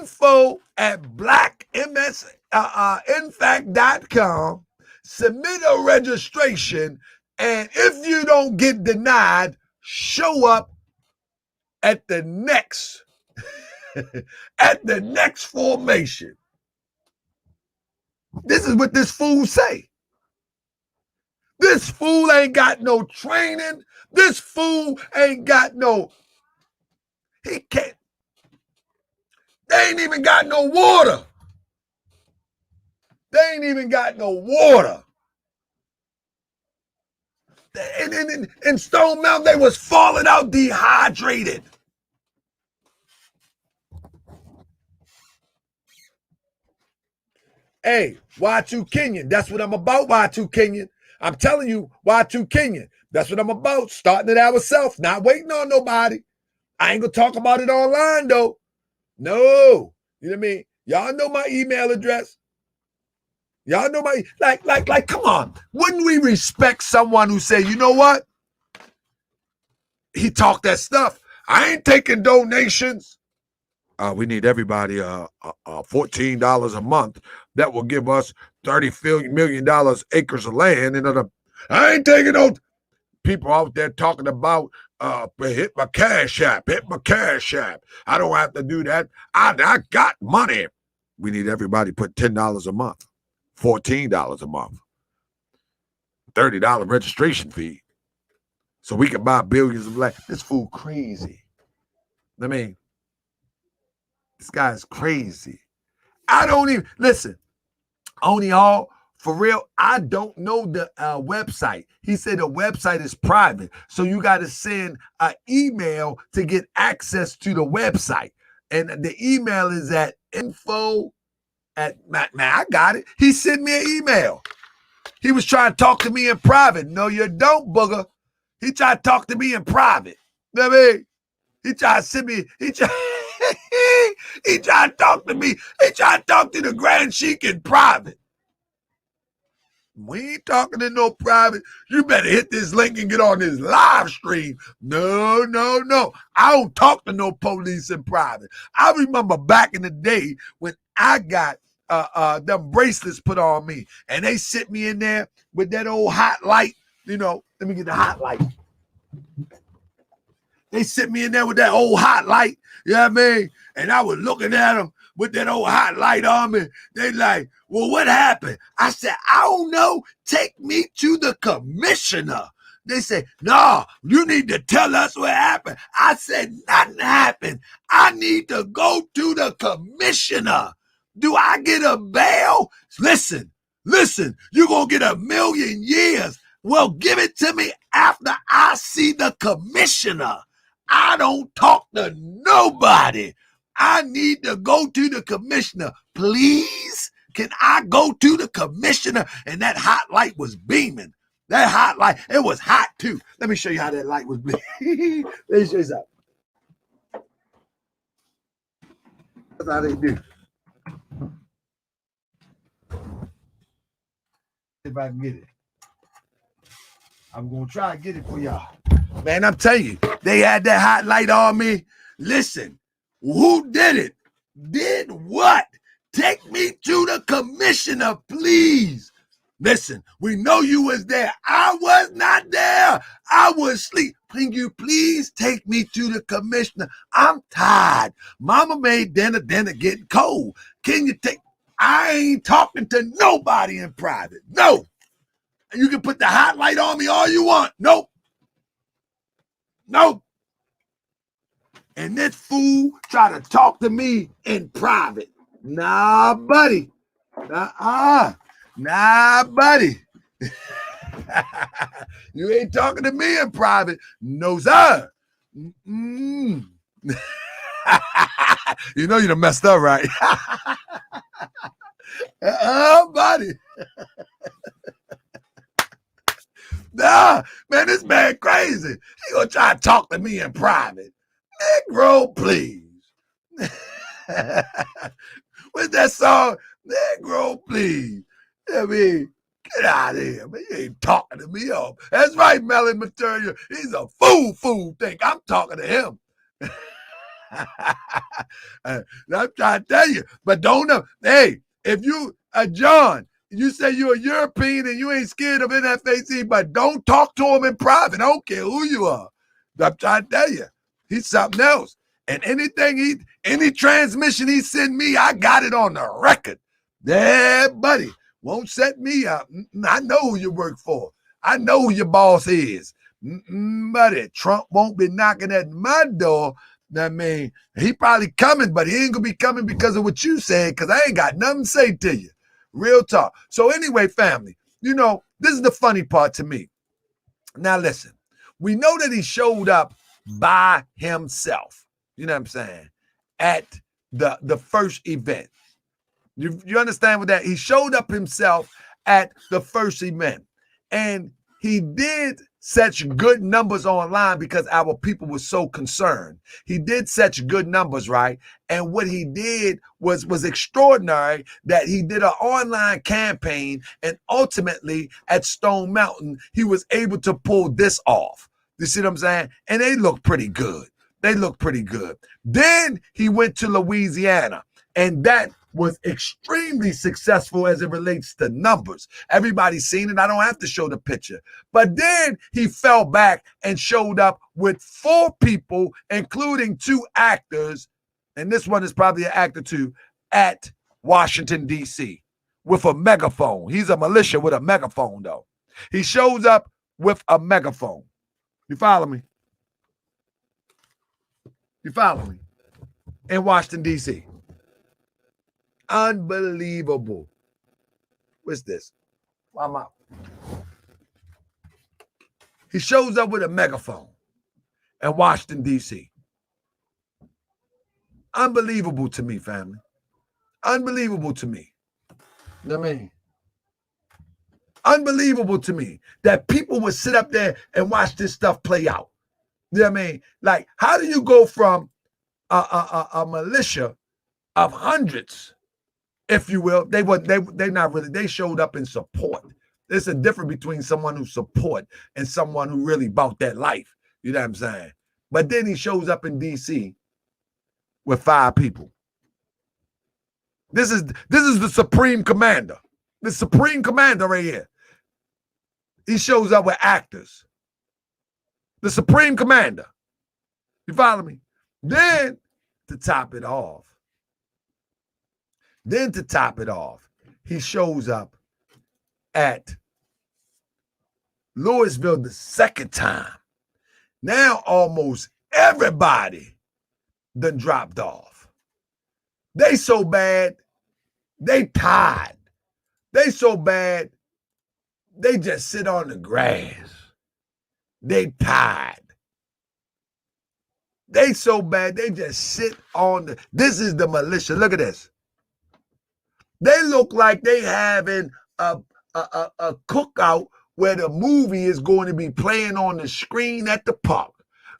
info@blacknfac.com, submit a registration, and if you don't get denied, show up at the next formation. This is what this fool say. This fool ain't got no training. This fool ain't got no, he can't. They ain't even got no water. They ain't even got no water. In Stone Mountain, they was falling out dehydrated. Hey, Y2 Kenyon, that's what I'm about, Y2 Kenyon. I'm telling you, Y2 Kenyon, that's what I'm about. Starting it ourselves, not waiting on nobody. I ain't gonna talk about it online though. No, you know what I mean? Y'all know my email address. Y'all know my, like, come on. Wouldn't we respect someone who say, you know what? He talked that stuff. I ain't taking donations. We need everybody $14 a month. That will give us $30 million acres of land. And I ain't taking no people out there talking about hit my cash app. I don't have to do that. I got money. We need everybody put $10 a month, $14 a month, $30 registration fee, so we can buy billions of land. This fool crazy. I mean, this guy's crazy. I don't even listen. Only all for real. I don't know the website. He said the website is private, so you got to send an email to get access to the website. And the email is at info at man. I got it. He sent me an email. He was trying to talk to me in private. No, you don't, booger. He tried to talk to me in private. You know what I mean? He tried to send me. He tried to talk to me. He tried to talk to the Grand Sheik in private. We ain't talking to no private. You better hit this link and get on this live stream. No. I don't talk to no police in private. I remember back in the day when I got them bracelets put on me, and they sit me in there with that old hot light. You know, let me get the hot light. They sit me in there with that old hot light. You know what I mean? And I was looking at them with that old hot light on me. They like, well, what happened? I said, I don't know. Take me to the commissioner. They said, no, you need to tell us what happened. I said, nothing happened. I need to go to the commissioner. Do I get a bail? Listen, you're going to get 1,000,000 years. Well, give it to me after I see the commissioner. I don't talk to nobody. I need to go to the commissioner. Please, can I go to the commissioner? And that hot light was beaming. That hot light, it was hot too. Let me show you how that light was beaming. Let me show you something. That's how they do. If I can get it. I'm going to try to get it for y'all. Man, I'm telling you, they had that hot light on me. Listen, who did it? Did what? Take me to the commissioner, please. Listen, we know you was there. I was not there. I was asleep. Can you please take me to the commissioner? I'm tired. Mama made dinner getting cold. Can you take? I ain't talking to nobody in private. No. You can put the hot light on me all you want. Nope. Nope. And this fool try to talk to me in private. Nah, buddy. Nah, buddy. You ain't talking to me in private. No, sir. You know you done messed up, right? Buddy. Nah, man, this man crazy. He gonna try to talk to me in private. Negro, please. What's that song? Negro, please. I mean, get out of here, man. You ain't talking to me up. That's right, Melon Material. He's a fool think I'm talking to him. I'm trying to tell you, but don't know. Hey, if you, John, you say you're a European and you ain't scared of NFAC, but don't talk to him in private. I don't care who you are. I'm trying to tell you, he's something else. And any transmission he send me, I got it on the record. Yeah, buddy, won't set me up. I know who you work for. I know who your boss is. Buddy, Trump won't be knocking at my door. I mean, he probably coming, but he ain't gonna be coming because of what you said, because I ain't got nothing to say to you. Real talk. So anyway, family, you know, this is the funny part to me. Now listen, we know that he showed up by himself, you know what I'm saying, at the first event. You understand what that? He showed up himself at the first event. And he did such good numbers online because our people were so concerned. He did such good numbers, right? And what he did was extraordinary, that he did an online campaign, and ultimately at Stone Mountain, he was able to pull this off. You see what I'm saying? And they look pretty good. They look pretty good. Then he went to Louisiana, and that was extremely successful as it relates to numbers. Everybody's seen it. I don't have to show the picture. But then he fell back and showed up with 4 people, including 2 actors, and this one is probably an actor too, at Washington, D.C. with a megaphone. He's a militia with a megaphone, though. He shows up with a megaphone. You follow me? You follow me? In Washington, D.C. Unbelievable. What's this? Why am I? He shows up with a megaphone in Washington, D.C. Unbelievable to me, family. Unbelievable to me. You know what I mean? Unbelievable to me that people would sit up there and watch this stuff play out. You know what I mean? Like, how do you go from a militia of hundreds, if you will? They not really, they showed up in support. There's a difference between someone who support and someone who really bought that life. You know what I'm saying? But then he shows up in DC with 5 people. This is the Supreme Commander. The Supreme Commander right here. He shows up with actors. The Supreme Commander. You follow me? Then to top it off, he shows up at Louisville the second time. Now almost everybody done dropped off. They so bad, they tired. They so bad, they just sit on the grass. They tired. They so bad, they just sit on the, this is the militia. Look at this. They look like they having a cookout where the movie is going to be playing on the screen at the park.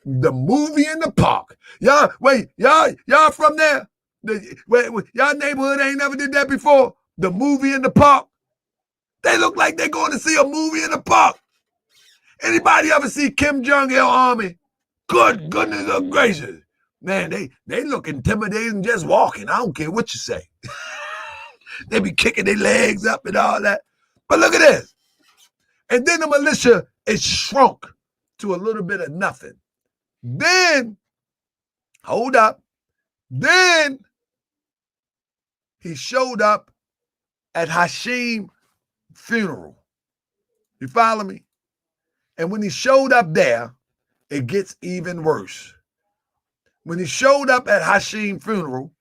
The movie in the park. Y'all, wait, y'all from there? Y'all neighborhood ain't never did that before? The movie in the park? They look like they're going to see a movie in the park. Anybody ever see Kim Jong-il army? Good goodness of gracious. Man, they look intimidating just walking. I don't care what you say. They be kicking their legs up and all that. But look at this. And then the militia is shrunk to a little bit of nothing. Then, hold up. Then he showed up at Hashim's funeral. You follow me? And when he showed up there, it gets even worse. When he showed up at Hashim's funeral,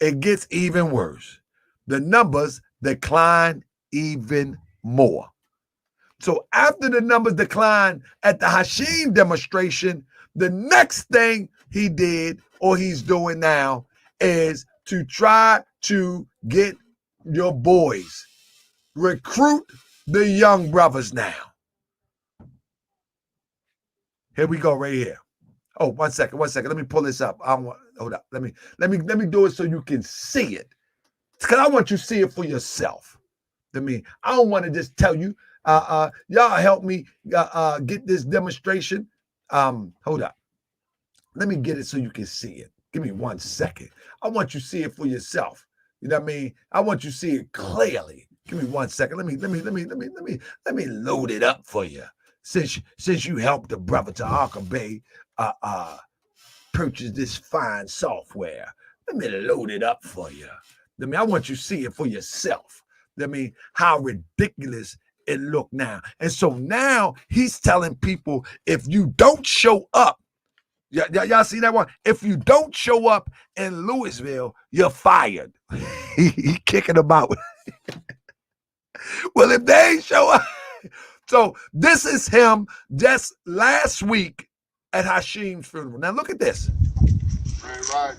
it gets even worse. The numbers decline even more. So after the numbers declined at the Hashim demonstration, the next thing he did or he's doing now is to try to get your boys, recruit the young brothers now. Here we go right here. Oh, one second. Let me pull this up. Hold up. Let me do it so you can see it. Because I want you to see it for yourself. I don't want to just tell you, y'all help me get this demonstration. Hold up. Let me get it so you can see it. Give me 1 second. I want you to see it for yourself. You know what I mean? I want you to see it clearly. Give me 1 second. Let me load it up for you. Since you helped the brother to Bay purchase this fine software, let me load it up for you. I want you to see it for yourself. How ridiculous it look now. And so now he's telling people, if you don't show up, y'all see that one? If you don't show up in Louisville, you're fired. He kicking them out. Well, if they ain't show up. So this is him just last week at Hashim's funeral. Now look at this. Right.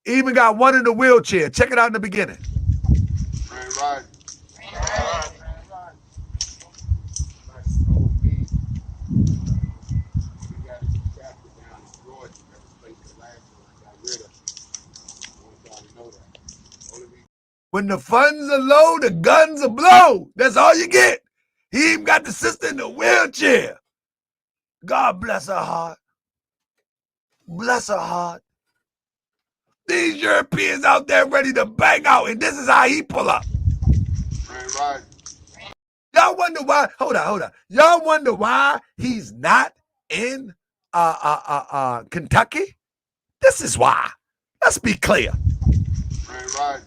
Even got one in the wheelchair. Check it out in the beginning. Right. When the funds are low, the guns are blow. That's all you get. He even got the sister in the wheelchair. God bless her heart. Bless her heart. These Europeans out there ready to bang out, and this is how he pull up. Right. Y'all wonder why? Hold on. Y'all wonder why he's not in Kentucky? This is why. Let's be clear. Right.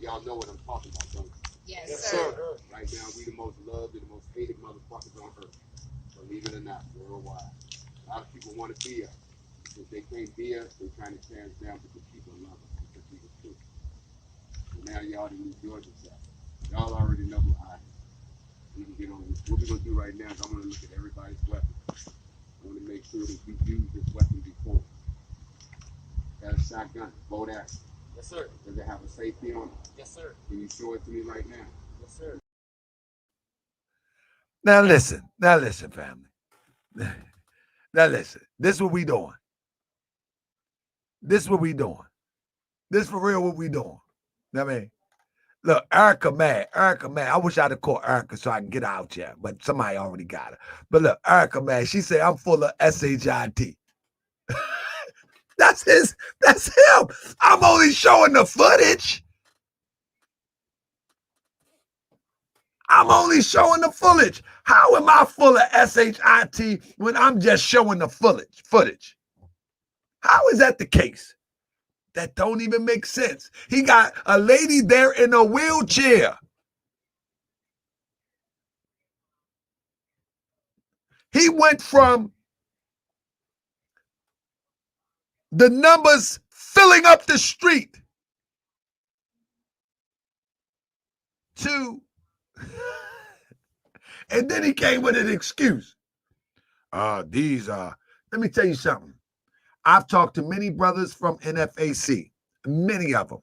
Y'all know what I'm talking about, don't you? Yes, sir. Right now, we the most loved and the most hated motherfuckers on earth. Believe it or not, worldwide. A lot of people want to be us. If they can't be us, they're trying to tear us down because people love us, because we the truth. So now y'all the New Georgia side. Y'all already know who I am. We can get on this. What we're going to do right now is I'm going to look at everybody's weapon. I want to make sure that we used this weapon before. Got a shotgun, bolt action. Yes, sir. Does it have a safety on it? Yes, sir. Can you show it to me right now? Yes, sir. Now listen, family. Now listen. This is what we doing. This for real what we doing. Look, Erica mad. I wish I'd have caught Erica so I can get out here, but somebody already got her. But look, Erica mad. She said, I'm full of SHIT. That's him. I'm only showing the footage. How am I full of SHIT when I'm just showing the footage? How is that the case? That don't even make sense. He got a lady there in a wheelchair. He went from the numbers filling up the street to, and then he came with an excuse. Let me tell you something. I've talked to many brothers from NFAC, many of them,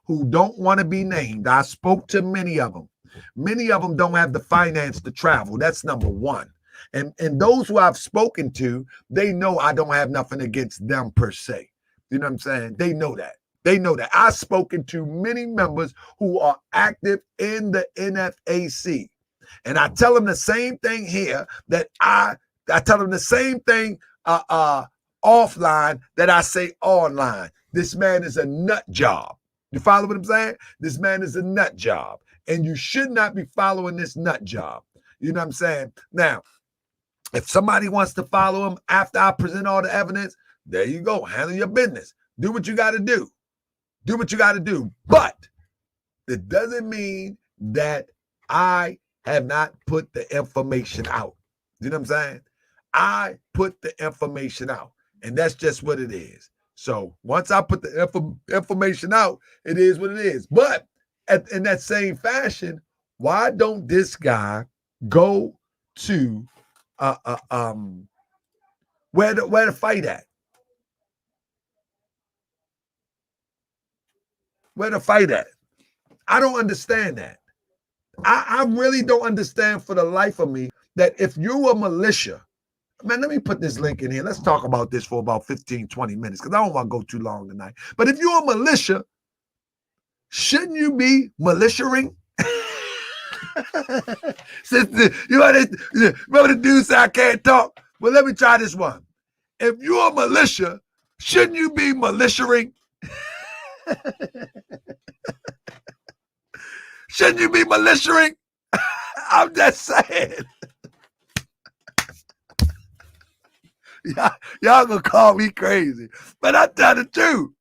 who don't want to be named. I spoke to many of them. Many of them don't have the finance to travel. That's number one. And those who I've spoken to, they know I don't have nothing against them per se. You know what I'm saying? They know that. They know that. I've spoken to many members who are active in the NFAC. And I tell them the same thing here that I tell them the same thing offline that I say online. This man is a nut job. You follow what I'm saying? This man is a nut job. And you should not be following this nut job. You know what I'm saying? Now, if somebody wants to follow him after I present all the evidence, there you go. Handle your business. Do what you got to do. Do what you got to do. But it doesn't mean that I have not put the information out. You know what I'm saying? I put the information out. And that's just what it is. So once I put the information out, it is what it is. But in that same fashion, why don't this guy go to where the fight at? Where the fight at? I don't understand that. I really don't understand for the life of me that if you're a militia, man, let me put this link in here. Let's talk about this for about 15, 20 minutes because I don't want to go too long tonight. But if you're a militia, shouldn't you be militiaing? Remember the dude said I can't talk? Well, let me try this one. If you're a militia, shouldn't you be militiaing? Shouldn't you be militiaing? I'm just saying. Y'all gonna call me crazy, but I tell the truth.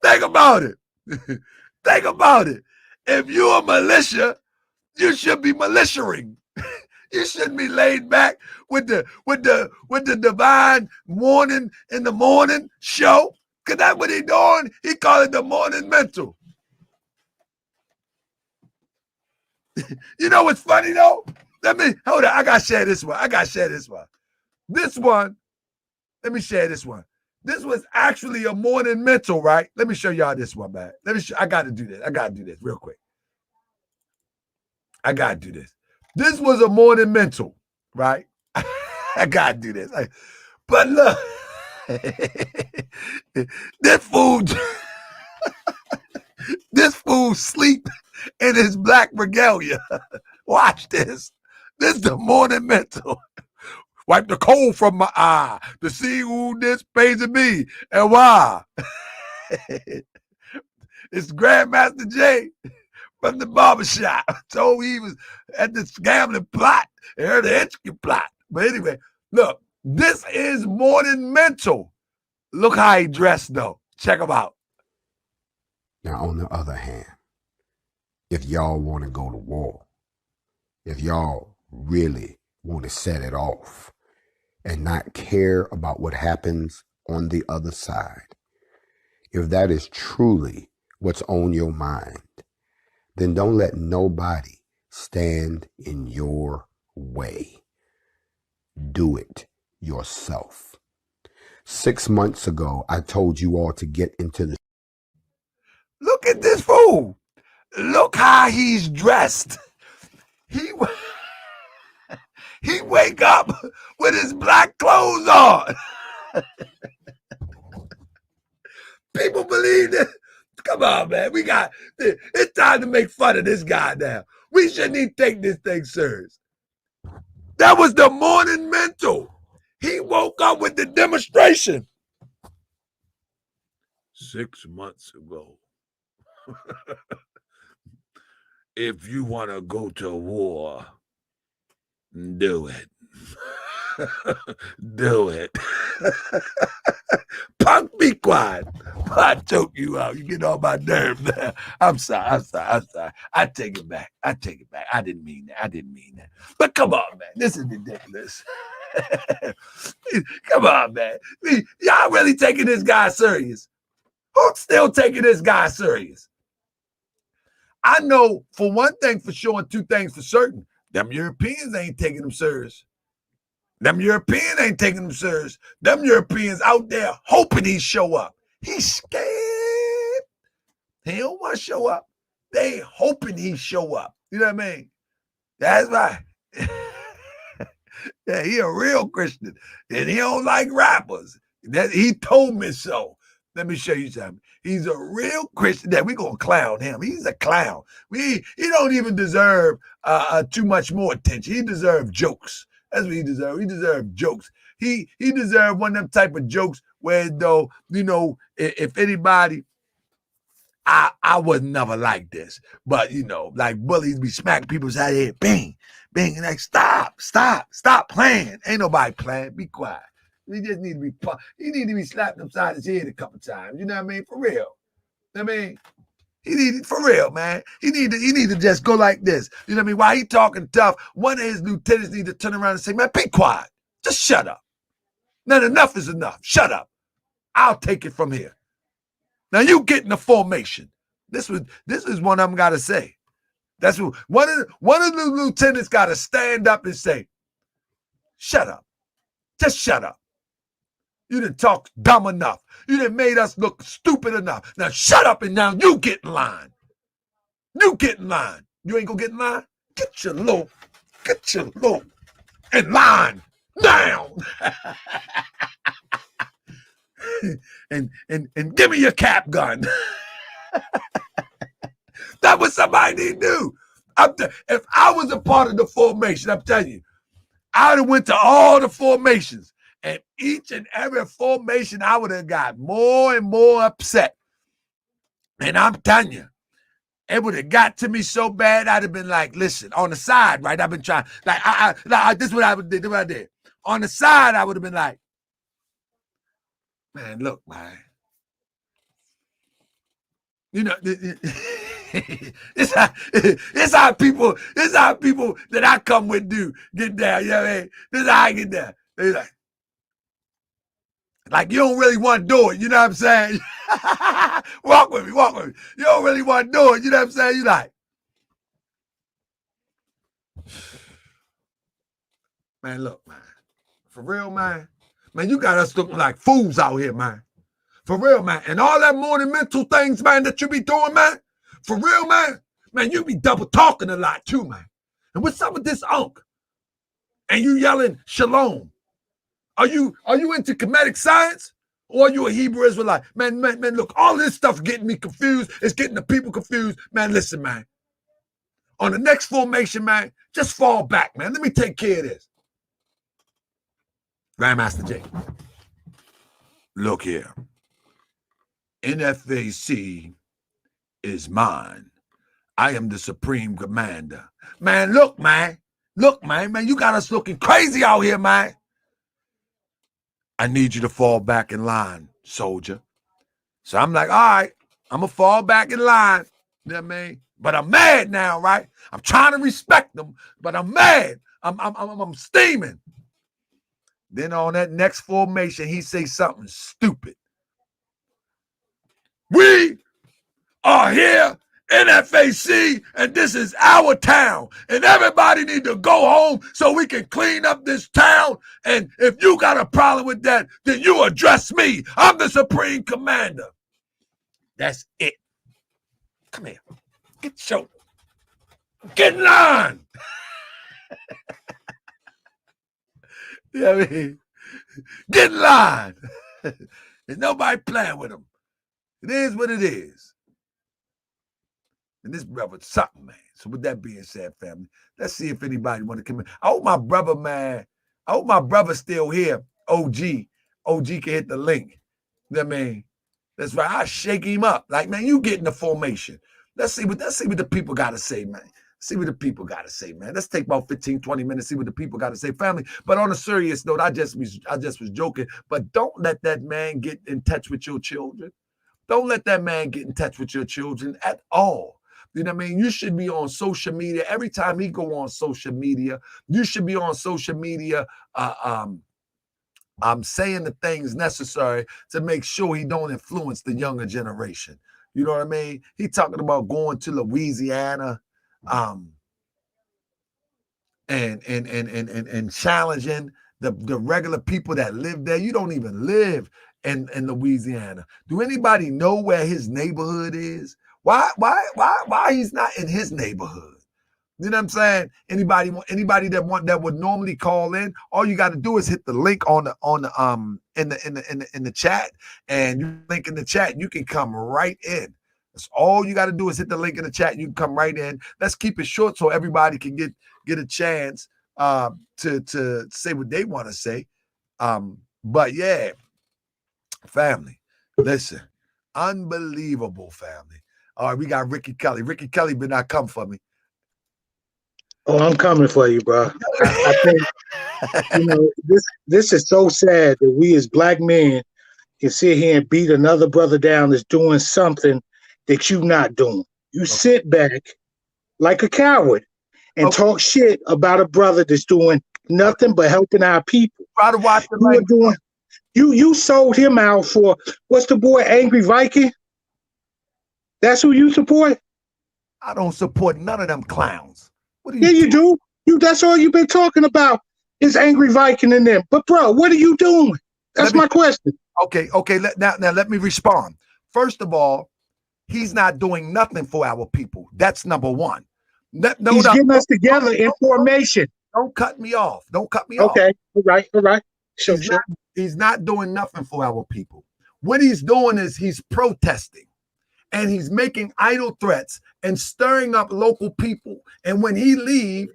Think about it. Think about it. If you're a militia, you should be militiaing. You shouldn't be laid back with the divine morning in the morning show. Cause that's what he doing. He call it the morning mental. You know what's funny though? Hold on. I gotta share this one. This one, let me share this one. This was actually a morning mental, right? Let me show y'all this one, man. I gotta do this real quick. I gotta do this. This was a morning mental, right? I gotta do this. But look, this fool sleep in his black regalia. Watch this. This is the morning mental. Wipe the coal from my eye to see who this pays me and why. It's Grandmaster J from the barbershop. Told he was at this gambling plot and heard the intricate plot. But anyway, look, this is morning mental. Look how he dressed though. Check him out. Now, on the other hand, if y'all want to go to war, if y'all really want to set it off and not care about what happens on the other side, if that is truly what's on your mind, then don't let nobody stand in your way. Do it yourself. 6 months ago, I told you all to get into the... Look at this fool. Look how he's dressed. He wake up with his black clothes on. People believe this. Come on, man. It's time to make fun of this guy now. We shouldn't even take this thing serious. That was the morning mental. He woke up with the demonstration. 6 months ago. If you want to go to war, do it. Do it. Punk, be quiet. I choke you out. You get on my nerves now. I'm sorry. I take it back. I didn't mean that. But come on, man. This is ridiculous. Come on, man. Y'all really taking this guy serious? Who's still taking this guy serious? I know for one thing for sure and two things for certain. Them Europeans ain't taking him serious. Them Europeans ain't taking him serious. Them Europeans out there hoping he show up. He's scared. He don't want to show up. They hoping he show up. You know what I mean? That's right. Yeah, he a real Christian. And he don't like rappers. He told me so. Let me show you something. He's a real Christian. That we gonna clown him. He's a clown. He don't even deserve too much more attention. He deserves jokes. That's what he deserves. He deserves jokes. He deserves one of them type of jokes where though, you know, if anybody, I was never like this, but you know, like bullies be smacking people's head, bang, bang, and like stop playing. Ain't nobody playing. Be quiet. He just need to be. He need to be slapped upside his head a couple times. You know what I mean? For real. I mean, he need for real, man. He need to just go like this. You know what I mean? While he talking tough, one of his lieutenants need to turn around and say, "Man, be quiet. Just shut up. Now enough is enough. Shut up. I'll take it from here. Now you get in the formation." This is one of them got to say. That's what one of the lieutenants got to stand up and say, "Shut up. Just shut up. You didn't talk dumb enough. You didn't made us look stupid enough. Now shut up and now you get in line. You get in line. You ain't gonna get in line? Get your little in line now." and give me your cap gun. That's what somebody need to do. If I was a part of the formation, I'm telling you, I would have went to all the formations. And each and every formation, I would have got more and more upset. And I'm telling you, it would have got to me so bad, I'd have been like, listen, on the side, right? I've been trying, like, this is what I would do. This is what I did. On the side, I would have been like, man, look, man. You know, it's how people that I come with do get down. You know what I mean? This is how I get down. They're like you don't really want to do it. You know what I'm saying? Walk with me. You don't really want to do it. You know what I'm saying? You like, man, look, man. For real, man. Man, you got us looking like fools out here, man. For real, man. And all that morning mental things, man, that you be doing, man. For real, man. Man, you be double talking a lot too, man. And what's up with this unk? And you yelling shalom. Are you into comedic science? Or are you a Hebrew Israelite? Man, look, all this stuff getting me confused. It's getting the people confused. Man, listen, man. On the next formation, man, just fall back, man. Let me take care of this. Grandmaster J. Look here. NFAC is mine. I am the supreme commander. Man, look, man. Look, man, you got us looking crazy out here, man. I need you to fall back in line, soldier. So I'm like, all right, I'm going to fall back in line. You know what I mean? But I'm mad now, right? I'm trying to respect them, but I'm mad. I'm steaming. Then on that next formation, he say something stupid. We are here, NFAC, and this is our town. And everybody need to go home so we can clean up this town. And if you got a problem with that, then you address me. I'm the supreme commander. That's it. Come here. Get in line. You know what I mean? Get in line. There's nobody playing with them. It is what it is. And this brother's something, man. So with that being said, family, let's see if anybody want to come in. I hope my brother, man. I hope my brother's still here. OG can hit the link. You know what I mean? That's right. I shake him up. Like, man, you get in the formation. Let's see what the people got to say, man. See what the people got to say, man. Let's take about 15, 20 minutes, see what the people got to say, family. But on a serious note, I just was joking. But don't let that man get in touch with your children. Don't let that man get in touch with your children at all. You know what I mean? You should be on social media. Every time he go on social media, you should be on social media saying the things necessary to make sure he don't influence the younger generation. You know what I mean? He talking about going to Louisiana and challenging the regular people that live there. You don't even live in Louisiana. Do anybody know where his neighborhood is? Why he's not in his neighborhood? You know what I'm saying? Anybody that would normally call in, all you got to do is hit the link in the chat, and you link in the chat, you can come right in. That's all you got to do is hit the link in the chat. You can come right in. Let's keep it short so everybody can get a chance to say what they want to say. But yeah, family, listen, unbelievable family. All right, we got Ricky Kelly. Ricky Kelly better not come for me. Oh, I'm coming for you, bro. I think this is so sad that we as black men can sit here and beat another brother down that's doing something that you're not doing. You sit back like a coward and talk shit about a brother that's doing nothing but helping our people. Try to watch the you sold him out for what's the boy Angry Viking? That's who you support? I don't support none of them clowns. You do. That's all you've been talking about is Angry Viking and them. But bro, what are you doing? That's my question. Okay. Now let me respond. First of all, he's not doing nothing for our people. That's number one. He's getting us together in formation. Don't cut me off. Okay. All right. Sure. He's not doing nothing for our people. What he's doing is he's protesting. And he's making idle threats and stirring up local people. And when he leaves,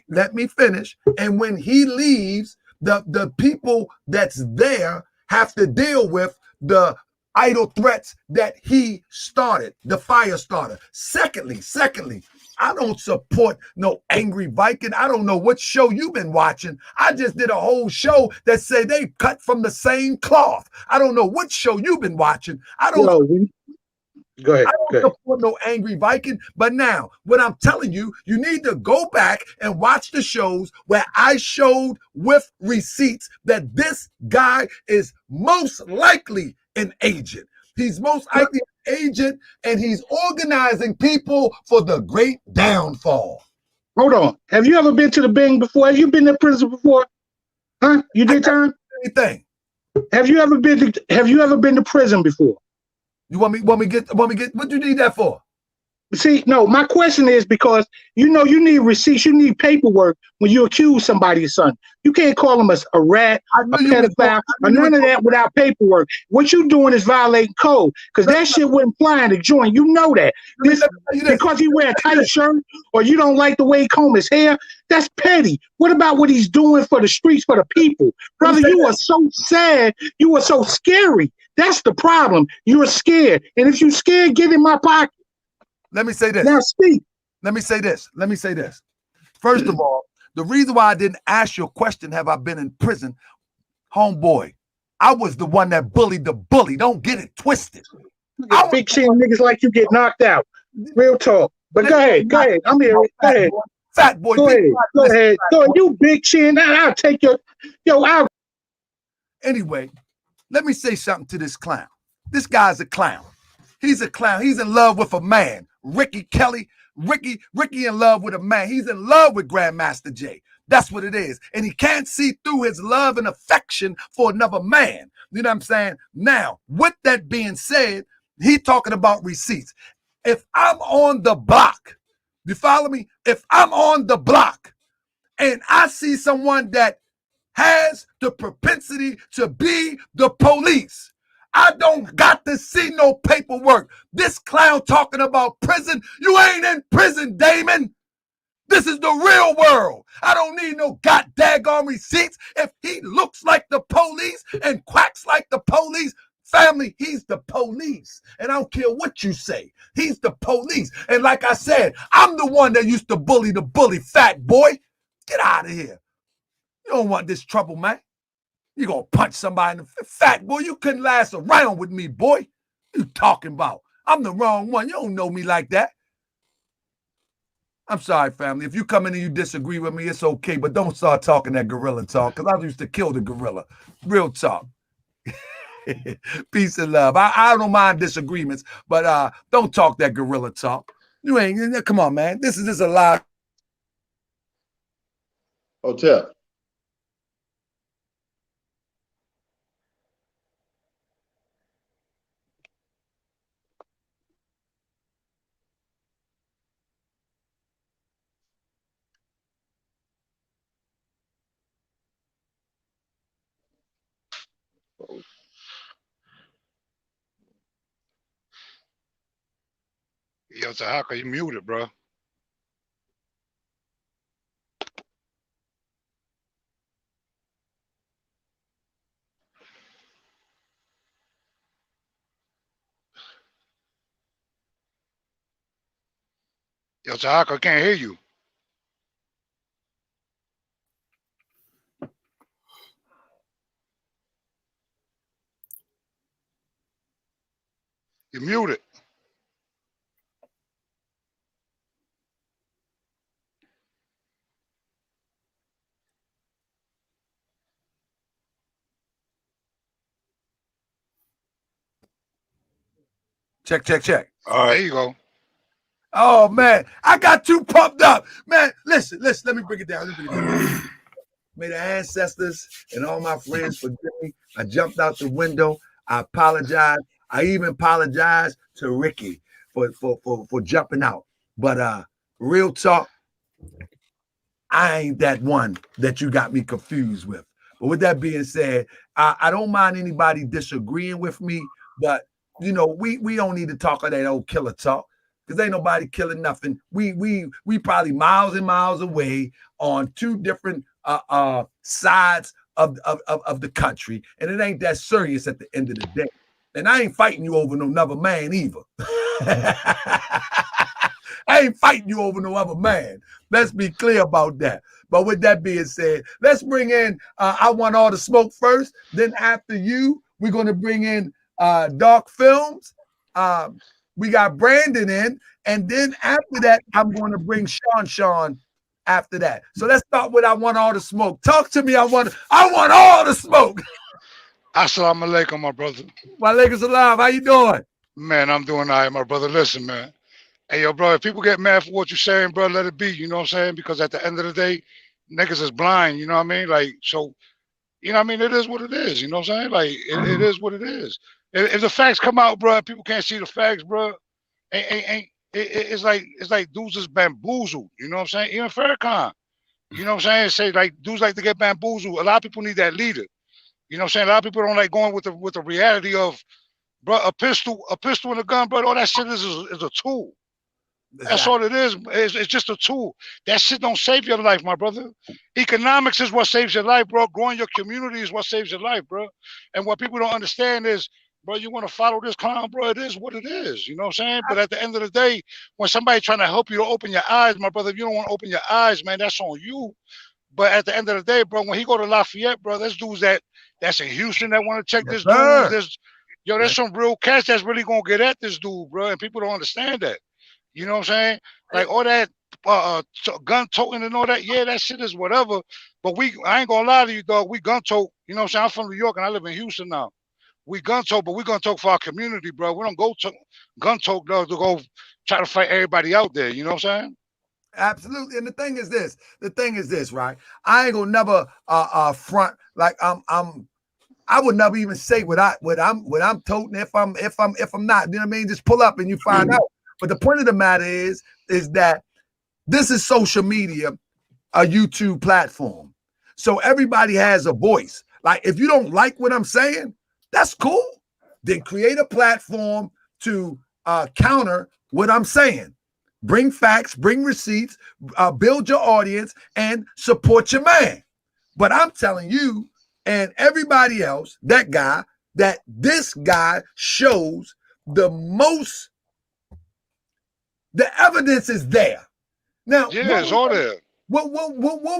let me finish. And when he leaves, the people that's there have to deal with the idle threats that he started, the fire starter. Secondly, I don't support no Angry Viking. I don't know what show you've been watching. I just did a whole show that said they cut from the same cloth. I don't know what show you've been watching. Go ahead. I don't support no Angry Viking. But now, what I'm telling you, you need to go back and watch the shows where I showed with receipts that this guy is most likely an agent. He's most likely an agent, and he's organizing people for the great downfall. Hold on. Have you ever been to the Bing before? Have you been in prison before? Huh? You did time? Anything? Have you ever been to prison before? You want me get what do you need that for? See, no, my question is because you need receipts, you need paperwork when you accuse somebody of something. You can't call them a rat, a pedophile, or none of that without paperwork. What you doing is violating code, because that shit wouldn't fly in the joint. You know that. Because he wear a tight shirt or you don't like the way he comb his hair, that's petty. What about what he's doing for the streets, for the people? Brother, you are so sad. You are so scary. That's the problem. You're scared. And if you're scared, get in my pocket. Let me say this. Now speak. Let me say this. First of all, the reason why I didn't ask your question, have I been in prison? Homeboy, I was the one that bullied the bully. Don't get it twisted. Big chin niggas like you get knocked out. Real talk. But go ahead. I'm here. Go ahead. Fat boy. Go ahead. You big chin. I'll take your out. Anyway, let me say something to this clown. This guy's a clown. He's a clown. He's in love with a man. Ricky Kelly. Ricky in love with a man. He's in love with Grandmaster Jay. That's what it is. And he can't see through his love and affection for another man. You know what I'm saying? Now, with that being said, he talking about receipts. If I'm on the block, you follow me? If I'm on the block and I see someone that has the propensity to be the police, I don't got to see no paperwork. This clown talking about prison, you ain't in prison, Damon. This is the real world. I don't need no goddamn receipts. If he looks like the police and quacks like the police, family, he's the police. And I don't care what you say. He's the police. And like I said, I'm the one that used to bully the bully, fat boy. Get out of here. You don't want this trouble, man. You gonna punch somebody in the fat boy? You couldn't last around with me, boy. You talking about? I'm the wrong one. You don't know me like that. I'm sorry, family. If you come in and you disagree with me, it's okay. But don't start talking that gorilla talk, because I used to kill the gorilla. Real talk. Peace and love. I don't mind disagreements, but don't talk that gorilla talk. You ain't. Come on, man. This is a lie. Hotel. Yo, Tahaka, you muted, bro. Yo, Tahaka, I can't hear you. You're muted. Check, check, check. All right. There you go. Oh man, I got too pumped up. Man, listen, let me bring it down. May the ancestors and all my friends forgive me. I jumped out the window. I apologize. I even apologize to Ricky for jumping out. But real talk, I ain't that one that you got me confused with. But with that being said, I don't mind anybody disagreeing with me, but you know, we don't need to talk of that old killer talk. Because ain't nobody killing nothing. We probably miles and miles away on two different sides of the country, and it ain't that serious at the end of the day. And I ain't fighting you over no another man either. I ain't fighting you over no other man. Let's be clear about that. But with that being said, let's bring in I Want All the Smoke first. Then after you, we're going to bring in Dark Films. We got Brandon in, and then after that, I'm going to bring Sean after that. So let's start with I Want All the Smoke. Talk to me. I want all the smoke. Assalamu alaikum, my brother. My legs alive. How you doing? Man, I'm doing all right, my brother. Listen, man. Hey, yo, bro, if people get mad for what you're saying, bro, let it be. You know what I'm saying? Because at the end of the day, niggas is blind. You know what I mean? Like, so, you know what I mean? It is what it is. You know what I'm saying? Like, it is what it is. If the facts come out, bro, people can't see the facts, bro. It's like dudes is bamboozled. You know what I'm saying? Even Farrakhan. You know what I'm saying? Say like dudes like to get bamboozled. A lot of people need that leader. You know what I'm saying? A lot of people don't like going with the reality of, bro, a pistol and a gun, bro. All that shit is a tool. That's all it is. It's just a tool. That shit don't save your life, my brother. Economics is what saves your life, bro. Growing your community is what saves your life, bro. And what people don't understand is, bro, you want to follow this clown, bro, it is what it is. You know what I'm saying? But at the end of the day, when somebody trying to help you to open your eyes, my brother, if you don't want to open your eyes, man, that's on you. But at the end of the day, bro, when he go to Lafayette, bro, there's dudes that's in Houston that want to check this dude. There's some real cats that's really going to get at this dude, bro. And people don't understand that. You know what I'm saying? Like all that gun toting and all that. Yeah, that shit is whatever. But I ain't gonna lie to you, dog. We gun tote. You know what I'm saying? I'm from New York and I live in Houston now. We gun tote, but we gun tote for our community, bro. We don't go to gun tote, dog, to go try to fight everybody out there. You know what I'm saying? Absolutely. And the thing is this, right? I ain't gonna never front like I would never even say what I'm toting if I'm not. You know what I mean? Just pull up and you find out. But the point of the matter is that this is social media, a YouTube platform. So everybody has a voice. Like if you don't like what I'm saying, that's cool. Then create a platform to counter what I'm saying. Bring facts, bring receipts, build your audience, and support your man. But I'm telling you and everybody else, that this guy shows the most. The evidence is there. Now, yeah, it's all there. What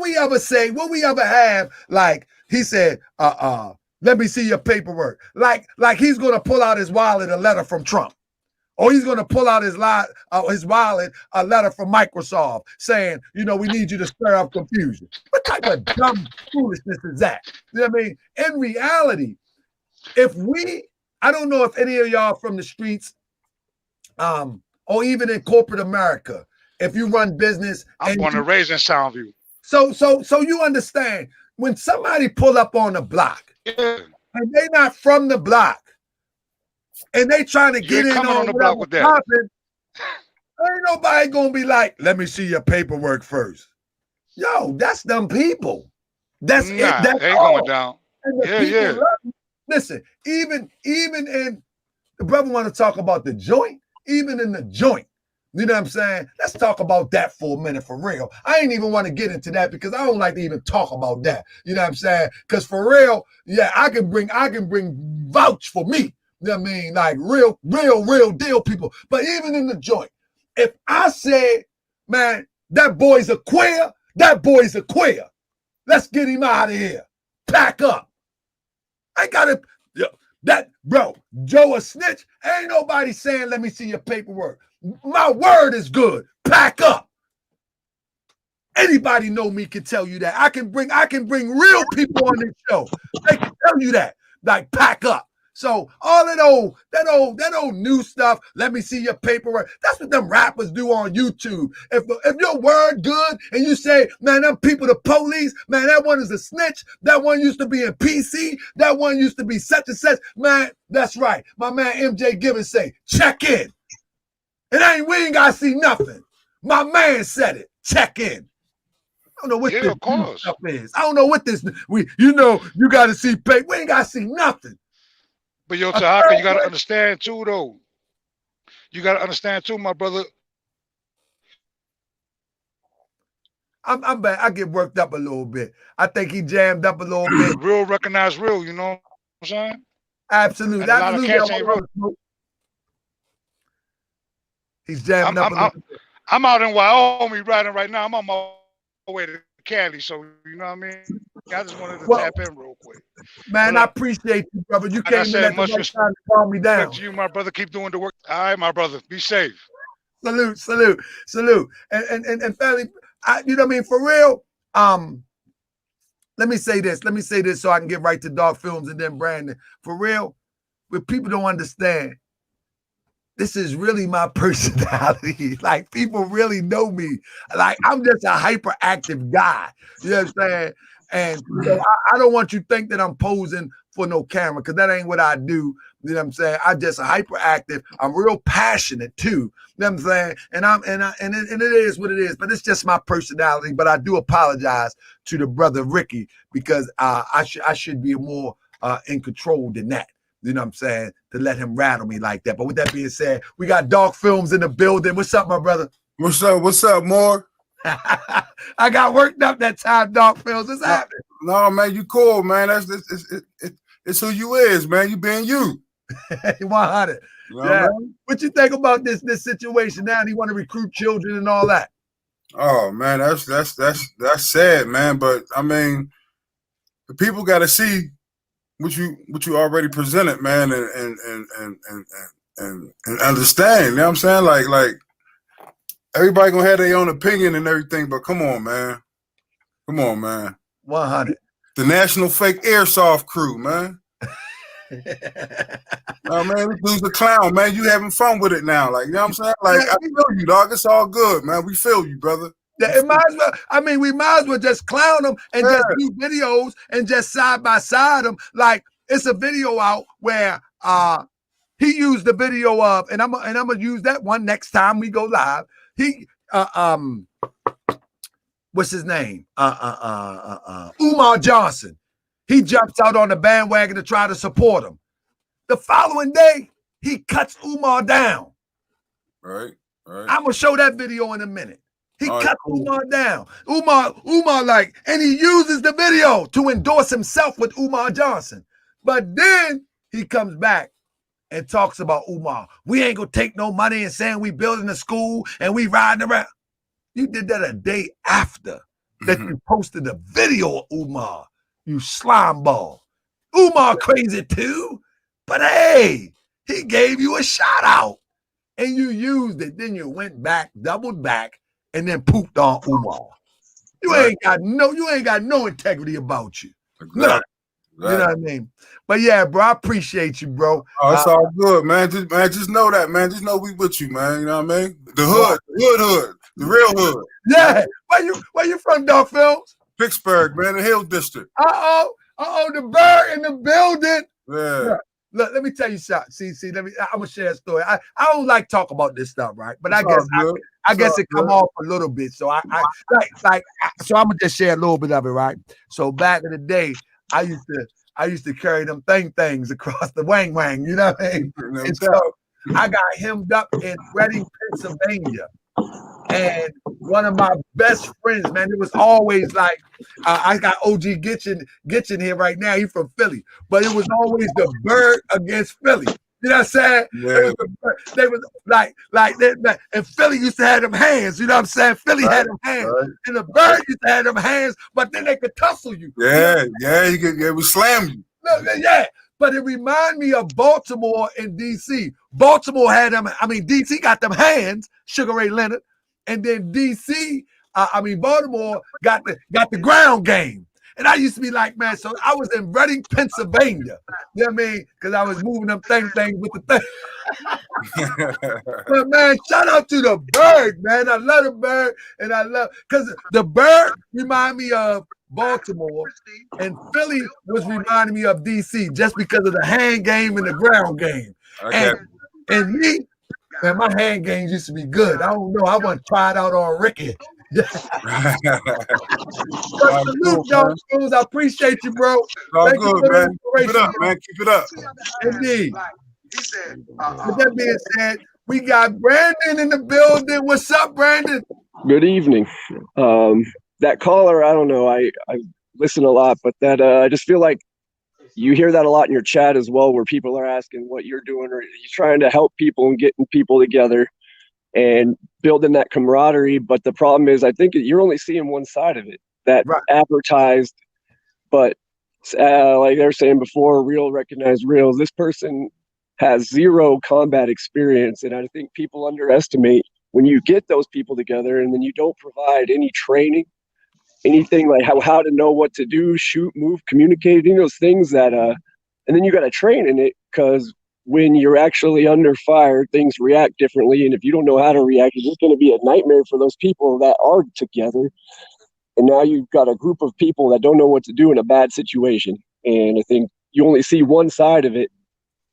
we ever say? What we ever have? Like he said, let me see your paperwork. Like he's gonna pull out his wallet a letter from Trump, or he's gonna pull out his wallet a letter from Microsoft saying, you know, we need you to stir up confusion. What type of dumb foolishness is that? You know what I mean? In reality, I don't know if any of y'all from the streets, or even in corporate America, if you run business. I'm born and raised in Soundview. So you understand when somebody pull up on the block, and they not from the block, and they trying to get in on the block with that. Ain't nobody gonna be like, let me see your paperwork first. Yo, that's them people. That's it. That's ain't all. Going down. Yeah. Listen, even in the brother want to talk about the joint. Even in the joint, You know what I'm saying? Let's talk about that for a minute, for real. I ain't even want to get into that because I don't like to even talk about that. You know what I'm saying? Because for real, yeah, I can bring vouch for me. You know what I mean? Like real deal people. But even in the joint, if I say, man, that boy's a queer, that boy's a queer. Let's get him out of here. Pack up. I gotta, that, bro, Joe a snitch. Ain't nobody saying, let me see your paperwork. My word is good. Pack up. Anybody know me can tell you that. I can bring real people on this show. They can tell you that. Like, pack up. So all that old new stuff, let me see your paperwork. That's what them rappers do on YouTube. If your word good and you say, man, them people the police, man, that one is a snitch. That one used to be in PC. That one used to be such and such. Man, that's right. My man MJ Gibbons say, check in. We ain't gotta see nothing. My man said it. Check in. I don't know what this stuff is. I don't know what this. You gotta see paper. We ain't gotta see nothing. But yo, Tahaka, you gotta understand too, though. You gotta understand too, my brother. I'm bad. I get worked up a little bit. I think he jammed up a little bit. Real recognize real, you know what I'm saying? Absolutely. And a lot of cats ain't real. He's jamming up a little bit. I'm out in Wyoming riding right now. I'm on my way to Cali, so you know what I mean? I just wanted to tap in real quick. Man, I appreciate you, brother. You came in at the right time to calm me down. To you, my brother. Keep doing the work. All right, my brother. Be safe. Salute. And family, you know what I mean? For real, let me say this so I can get right to Dark Films and then Brandon. For real, what people don't understand, this is really my personality. Like, people really know me. Like, I'm just a hyperactive guy. You know what I'm saying? And so I don't want you to think that I'm posing for no camera, because that ain't what I do. You know what I'm saying? I'm just hyperactive. I'm real passionate too. You know what I'm saying? And it is what it is. But it's just my personality. But I do apologize to the brother Ricky, because I should be more in control than that. You know what I'm saying? To let him rattle me like that. But with that being said, we got Dark Films in the building. What's up, my brother? What's up, Moore? I got worked up that time, Dark Films. What's happening? No, man, you cool, man. It's who you is, man. You being you. 100. You know, yeah. man? What you think about this situation now? He want to recruit children and all that. Oh man, that's sad, man. But I mean, the people got to see what you already presented, man, and understand. You know what I'm saying? Like everybody gonna have their own opinion and everything, but come on, man. 100. The National Fake Airsoft Crew, man. Oh man, this dude's a clown, man. You having fun with it now, like, you know what I'm saying? Like, I feel you, dog. It's all good, man. We feel you, brother. Yeah, it might as well. I mean, we might as well just clown them and just do videos and just side by side them. Like, it's a video out where he used the video of, and I'm gonna use that one next time we go live. He what's his name? Umar Johnson. He jumps out on the bandwagon to try to support him. The following day, he cuts Umar down. Right. I'm gonna show that video in a minute. He cut Umar down. Umar like, and he uses the video to endorse himself with Umar Johnson. But then he comes back and talks about Umar. We ain't gonna take no money and saying we building a school and we riding around. You did that a day after that you posted a video of Umar. You slime ball. Umar crazy too, but hey, he gave you a shout out and you used it. Then you went back, doubled back, and then pooped on Umar. You ain't got no integrity about you. None. You know what I mean? But yeah, bro, I appreciate you, bro. Oh, it's all good, man. Just know that, man. Just know we with you, man. You know what I mean? The hood, the real hood. Yeah. Where you from, Dark Films? Pittsburgh, man, the Hill District. The bird in the building. Yeah. Look, let me tell you something. See, I'm gonna share a story. I don't like talk about this stuff, right? But I guess it come off a little bit. So so I'm gonna just share a little bit of it, right? So back in the day, I used to carry them things across the wang, you know what I mean? I got hemmed up in Reading, Pennsylvania. And one of my best friends, man, it was always like, I got OG Gitchin here right now. He's from Philly. But it was always the Bird against Philly. You know what I'm saying? Yeah. They was like and Philly used to have them hands. You know what I'm saying? Philly had them hands. Right. And the Bird used to have them hands, but then they could tussle you. Yeah, it would slam you. Yeah. But it reminded me of Baltimore and DC. Baltimore had them, DC got them hands, Sugar Ray Leonard. And then Baltimore got the ground game. And I used to be like, man, so I was in Reading, Pennsylvania. You know what I mean? Because I was moving them things with the thing. But man, shout out to the Bird, man. I love the Bird. And because the Bird remind me of Baltimore, and Philly was reminding me of DC just because of the hand game and the ground game. Okay. And me, man, my hand games used to be good. I don't know. I want to try it out on Ricky. Salute, Jones. I appreciate you, bro. All good, man. Keep it up, man. Keep it up. Indeed. With that being said, we got Brandon in the building. What's up, Brandon? Good evening. That caller, I don't know. I listen a lot, but that I just feel like you hear that a lot in your chat as well, where people are asking what you're doing, or you're trying to help people and getting people together and building that camaraderie. But the problem is, I think you're only seeing one side of it, that right. Advertised. But like they were saying before, real recognize real. This person has zero combat experience, and I think people underestimate when you get those people together and then you don't provide any training, anything like how to know what to do, shoot, move, communicate, those things that and then you got to train in it, because when you're actually under fire, things react differently, and if you don't know how to react, it's just going to be a nightmare for those people that are together. And now you've got a group of people that don't know what to do in a bad situation, and I think you only see one side of it,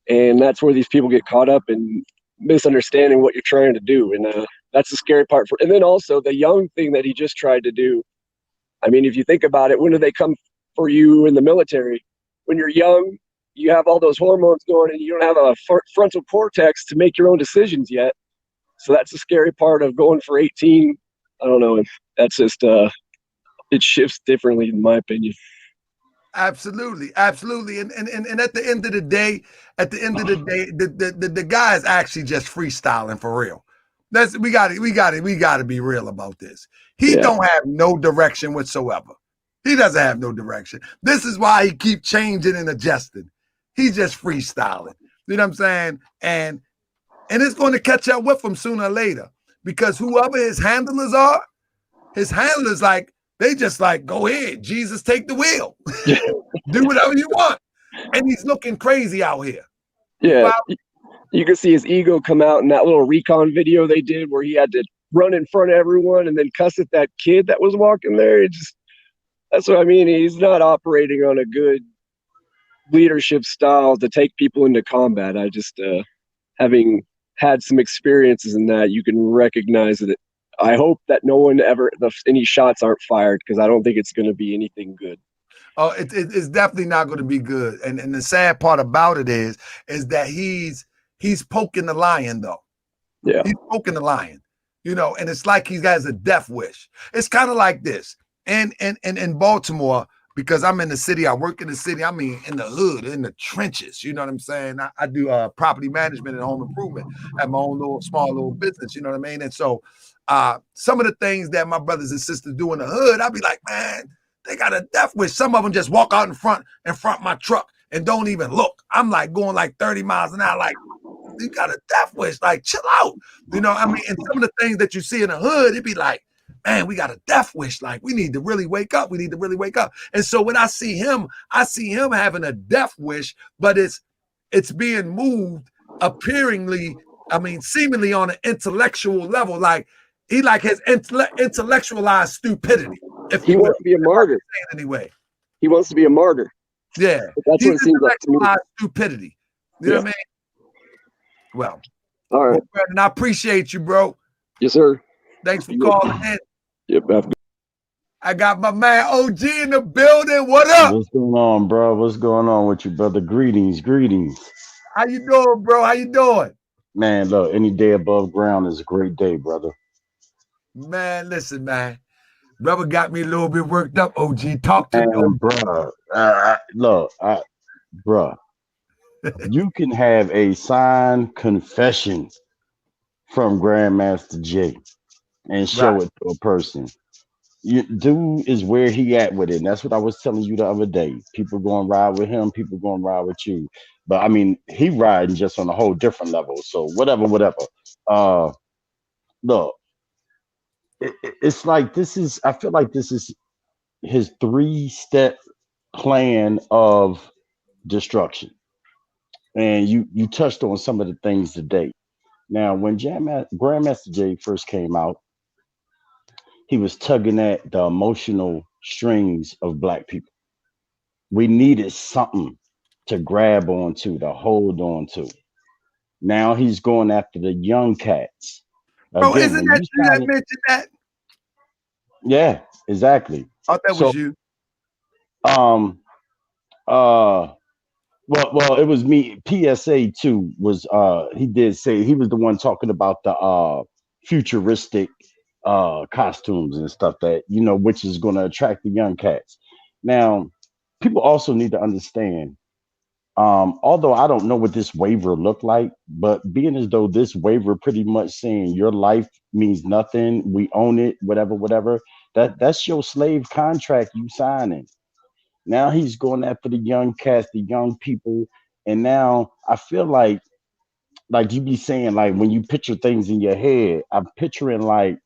and that's where these people get caught up in misunderstanding what you're trying to do. And that's the scary part and then also the young thing that he just tried to do. I mean, if you think about it, when do they come for you in the military? When you're young, you have all those hormones going and you don't have a frontal cortex to make your own decisions yet. So that's the scary part of going for 18. I don't know. That's just, it shifts differently in my opinion. Absolutely. And at the end of the day, the guy is actually just freestyling for real. We got to be real about this. He don't have no direction whatsoever. He doesn't have no direction. This is why he keep changing and adjusting. He's just freestyling. You know what I'm saying? And it's going to catch up with him sooner or later, because whoever his handlers are, like, they just like, go ahead, Jesus, take the wheel. Do whatever you want. And he's looking crazy out here. Yeah. You can see his ego come out in that little recon video they did where he had to run in front of everyone and then cuss at that kid that was walking there. That's what I mean. He's not operating on a good leadership style to take people into combat. I just, having had some experiences in that, you can recognize that. I hope that no one any shots aren't fired, because I don't think it's going to be anything good. Oh, it's definitely not going to be good. And the sad part about it is that he's poking the lion, though. Yeah. He's poking the lion, and it's like he has a death wish. It's kind of like this. And in Baltimore, because I'm in the city, I work in the city, I mean, in the hood, in the trenches, you know what I'm saying? I do property management and home improvement at my own small little business, you know what I mean? And so some of the things that my brothers and sisters do in the hood, I'll be like, man, they got a death wish. Some of them just walk out in front my truck and don't even look. I'm like going like 30 miles an hour, like, you got a death wish, like, chill out. And some of the things that you see in the hood, it'd be like, man, we got a death wish. Like, we need to really wake up. And so when I see him having a death wish, but it's being moved seemingly on an intellectual level. Like, he like his intellectualized stupidity. If he wants to be a martyr. Anyway. He wants to be a martyr. Yeah. That's what it seems like to me. Stupidity. You know what I mean? Well. All right. Well, Brandon, I appreciate you, bro. Yes, sir. Thanks for calling in. Yep. I got my man OG in the building. What up? What's going on, bro? What's going on with you, brother? Greetings. How you doing, bro? How you doing? Man, look, any day above ground is a great day, brother. Man, listen, man. Brother got me a little bit worked up, OG. Talk to me, And bruh, look, bruh, you can have a signed confession from Grandmaster J and Right. show it to a person. You, dude is where he at with it. And that's what I was telling you the other day. People going to ride with him, people going to ride with you. But I mean, he riding just on a whole different level. So whatever. Uh, look, it's like this is. I feel like this is his 3-step plan of destruction. And you touched on some of the things today. Now, when Grandmaster J first came out, he was tugging at the emotional strings of black people. We needed something to grab onto, to hold on to. Now he's going after the young cats. Bro, Again, isn't when that you you that sign it, mentioned that? yeah, exactly. I thought that So was you. um uh well it was me. PSA too was he did say he was the one talking about the futuristic costumes and stuff that which is going to attract the young cats. Now, people also need to understand, although I don't know what this waiver looked like, but being as though this waiver pretty much saying your life means nothing, we own it, whatever, that's your slave contract you signing. Now he's going after the young cats, the young people, and now I feel like you be saying, like when you picture things in your head, I'm picturing like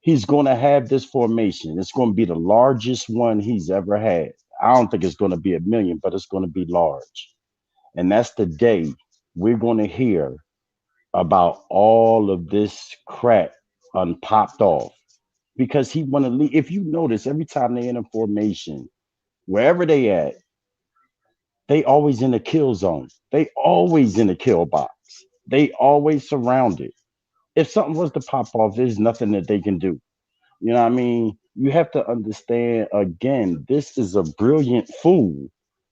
he's going to have this formation. It's going to be the largest one he's ever had. I don't think it's going to be a million, but it's going to be large. And that's the day we're going to hear about all of this crap unpopped off because he want to leave. If you notice, every time they in a formation, wherever they at, they always in the kill zone. They always in the kill box. They always surrounded. If something was to pop off, there's nothing that they can do. You know what I mean? You have to understand again, this is a brilliant fool.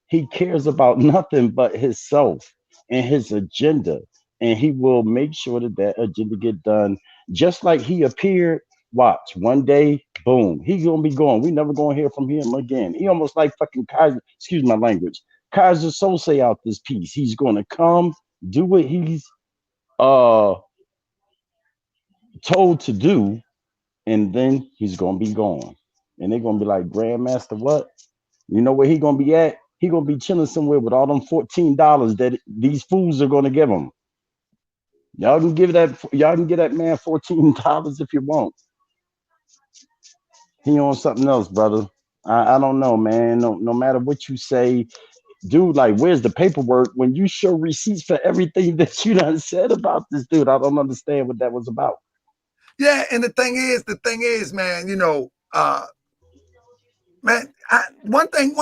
He cares about nothing but himself and his agenda. And he will make sure that that agenda get done just like he appeared. Watch, one day, boom, he's gonna be gone. We never gonna hear from him again. He almost like fucking Kaiser, excuse my language. Kaiser Sose out this piece. He's gonna come, do what he's uh told to do, and then he's gonna be gone. And they're gonna be like, Grandmaster, what? You know where he gonna be at? He gonna be chilling somewhere with all them $14 that these fools are gonna give him. Y'all can give that man $14 if you want. He on something else, brother. I don't know, man. No matter what you say, dude, like, where's the paperwork when you show receipts for everything that you done said about this dude? I don't understand what that was about. Yeah, and the thing is, man, man, one thing,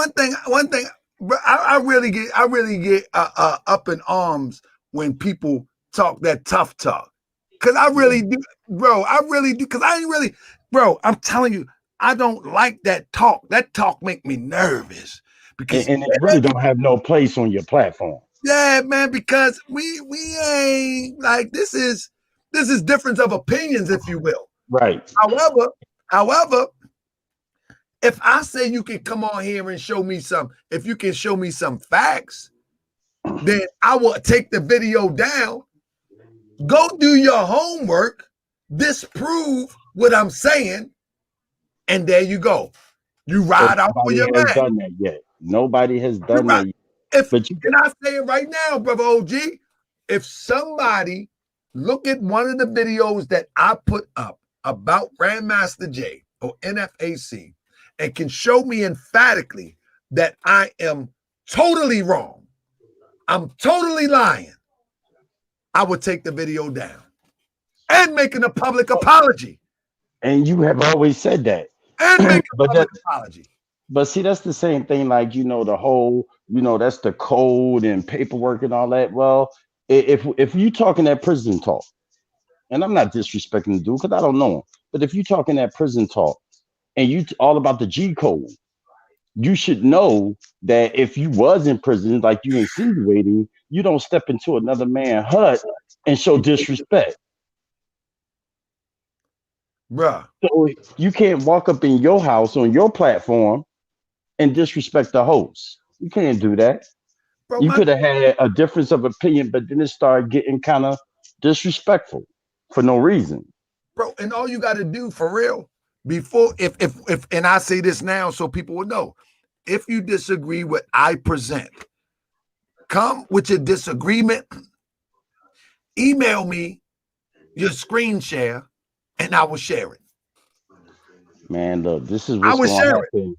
bro, I really get up in arms when people talk that tough talk. Cause I really do, bro. I really do. Cause I ain't really, bro. I'm telling you, I don't like that talk. That talk make me nervous because And it really don't have no place on your platform. yeah, man. Because we ain't like this is difference of opinions, if you will. Right. However, if I say you can come on here and show me if you can show me some facts, then I will take the video down. Go do your homework, disprove what I'm saying, and there you go. You ride out for your man. Nobody has done that yet. Nobody has done that yet. Can I say it right now, brother OG? If somebody look at one of the videos that I put up about Grandmaster J or NFAC and can show me emphatically that I am totally wrong, I'm totally lying, I would take the video down and making a public apology. And you have always said that. And make a public apology. But see, that's the same thing, like, the whole, that's the code and paperwork and all that. Well, if you talking that prison talk, and I'm not disrespecting the dude because I don't know him, but if you talking that prison talk and you all about the G code, you should know that if you was in prison, like you insinuating, you don't step into another man's hut and show disrespect. Bruh. So you can't walk up in your house on your platform and disrespect the host. You can't do that. Bro, You could have had a difference of opinion, but then it started getting kind of disrespectful for no reason. bro, and all you got to do for real, before, if, and I say this now so people will know, if you disagree with I present, come with your disagreement, email me your screen share, and I will share it. Man, look, this is I what's will going to share it. happen.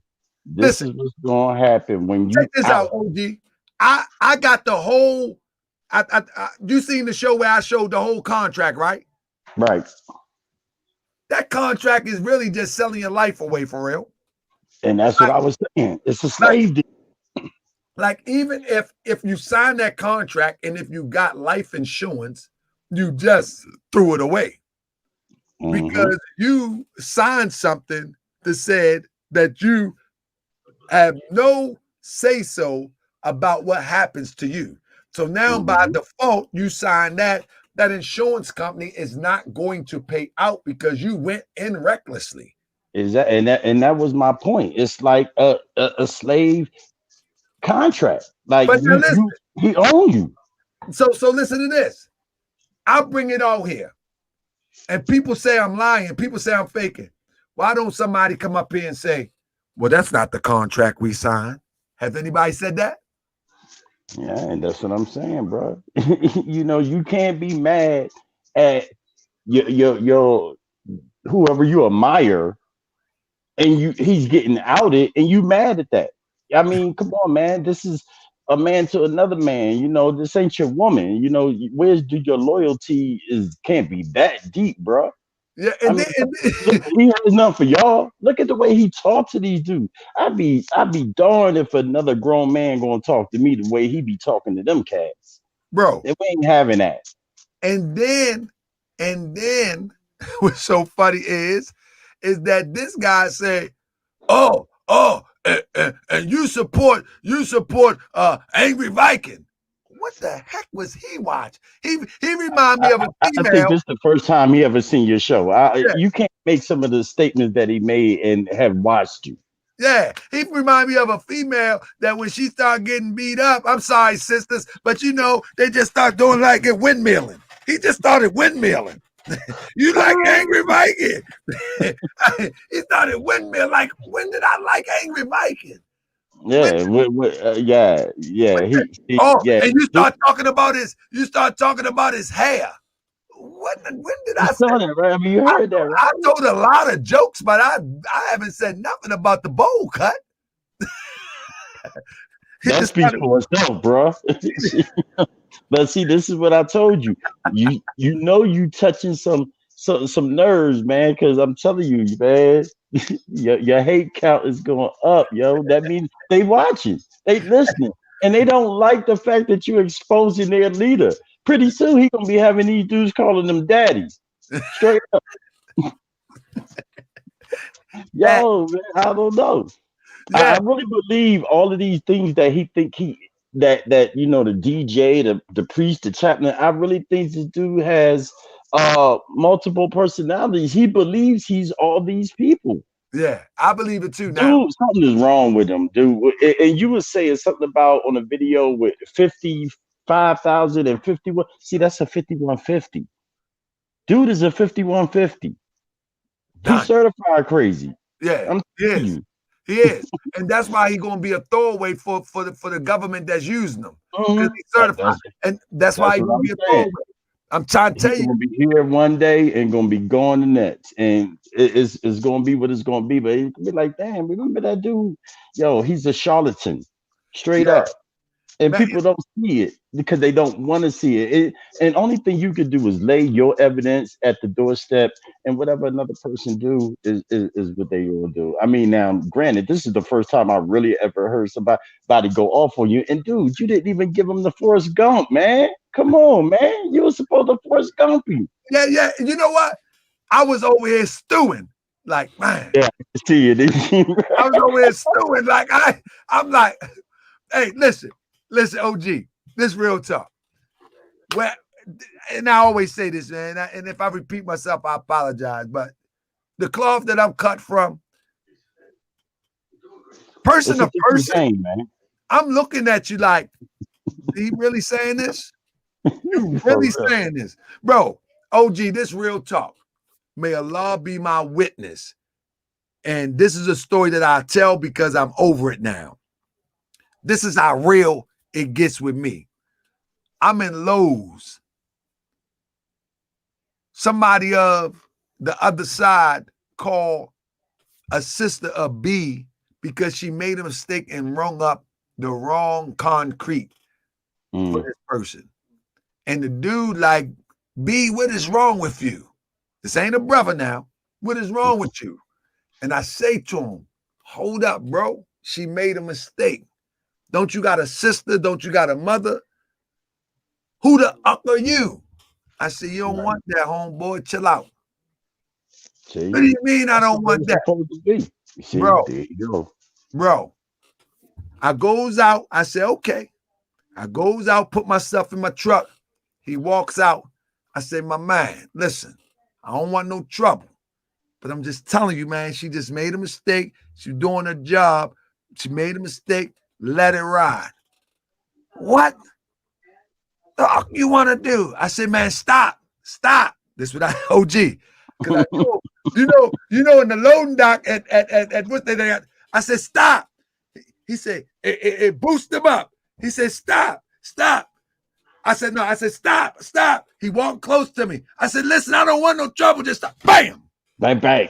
This Listen, is what's going to happen when you check this out, OG. I got the whole. You seen the show where I showed the whole contract, right? Right. That contract is really just selling your life away for real. And that's what I was saying. It's a slave deal. Like even if you sign that contract and if you got life insurance, you just threw it away because you signed something that said that you have no say so about what happens to you. So now by default, you sign that insurance company is not going to pay out because you went in recklessly. Is that and that was my point. It's like a slave contract. Like But now listen, he own you. So listen to this. I'll bring it all here. And people say I'm lying. People say I'm faking. Why don't somebody come up here and say, well, that's not the contract we signed? Has anybody said that? Yeah, and that's what I'm saying, bro. You know, you can't be mad at your whoever you admire, and he's getting outed, and you mad at that. I mean, come on, man. This is a man to another man. You know, this ain't your woman. You know, where's your loyalty can't be that deep, bro. Yeah, and he has nothing for y'all. Look at the way he talks to these dudes. I'd be darned if another grown man gonna talk to me the way he be talking to them cats, bro. We ain't having that. And then, what's so funny is that this guy say, and you support Angry Viking. What the heck was he watch? He remind me of a female. I think this is the first time he ever seen your show. You can't make some of the statements that he made and have watched you. Yeah, he remind me of a female that when she start getting beat up, I'm sorry, sisters, but you know, they just start doing like it windmilling. He just started windmilling. You like Angry Viking? He started windmill. Like, when did I like Angry Viking? Yeah, yeah. And you start talking about his hair. When did I say that, right? I mean, you heard that, right? I told a lot of jokes, but I haven't said nothing about the bowl cut. That speaks for itself, bro. But see, this is what I told you. You know you touching some nerves, man. Because I'm telling you, man, your hate count is going up, yo. That means they watching, they listening, and they don't like the fact that you're exposing their leader. Pretty soon he gonna be having these dudes calling them daddies, straight up. Yo, man, I don't know. Yeah. I really believe all of these things that he think that you know, the DJ, the priest, the chaplain. I really think this dude has multiple personalities. He believes he's all these people. Yeah, I believe it too now. Dude, something is wrong with him, dude. And you were saying something about on a video with 55,000 and 51. See, that's a 5150. Dude is a 5150. He's certified crazy. Yeah, I'm telling you. He is, and that's why he's gonna be a throwaway for the government that's using them because he's certified, and that's why he's gonna be a throwaway. I'm trying to tell you, he's gonna be here one day and gonna be gone the next, and it's gonna be what it's gonna be. But he's gonna be like, damn, remember that dude? Yo, he's a charlatan, straight up. And people don't see it because they don't want to see it. And only thing you could do is lay your evidence at the doorstep, and whatever another person do is what they will do. I mean, now, granted, this is the first time I really ever heard somebody go off on you. And dude, you didn't even give him the Forrest Gump, man. Come on, man. You were supposed to Forrest Gump you. Yeah. You know what? I was over here stewing. Like, man. Yeah, I see it. I was over here stewing. Like, I'm like, hey, listen, OG, this real talk. Well, and I always say this, man, and if I repeat myself, I apologize. But the cloth that I'm cut from, person to person, game, man. I'm looking at you like, he really saying this? You really saying this? Bro, OG, this real talk. May Allah be my witness. And this is a story that I tell because I'm over it now. This is how real it gets with me. I'm in Lowe's. Somebody of the other side called a sister a B because she made a mistake and rung up the wrong concrete for this person. And the dude like, B, what is wrong with you? This ain't a brother now. What is wrong with you? And I say to him, hold up, bro. She made a mistake. Don't you got a sister? Don't you got a mother? Who the fuck are you? I said, you don't want that, homeboy. Chill out. See, what do you mean I don't want that? See, bro, there you go. Bro, I goes out. I said, okay. I goes out, put my stuff in my truck. He walks out. I say, my man, listen, I don't want no trouble. But I'm just telling you, man, she just made a mistake. She's doing her job. She made a mistake. Let it ride. What the fuck you want to do? I said, man, stop. This is what I OG. Because I know, you know, in the loading dock at what they got, I said, stop. He said, it boosted him up. He said, stop. I said, no. I said, stop. He walked close to me. I said, listen, I don't want no trouble. Just stop. Bam. Bang.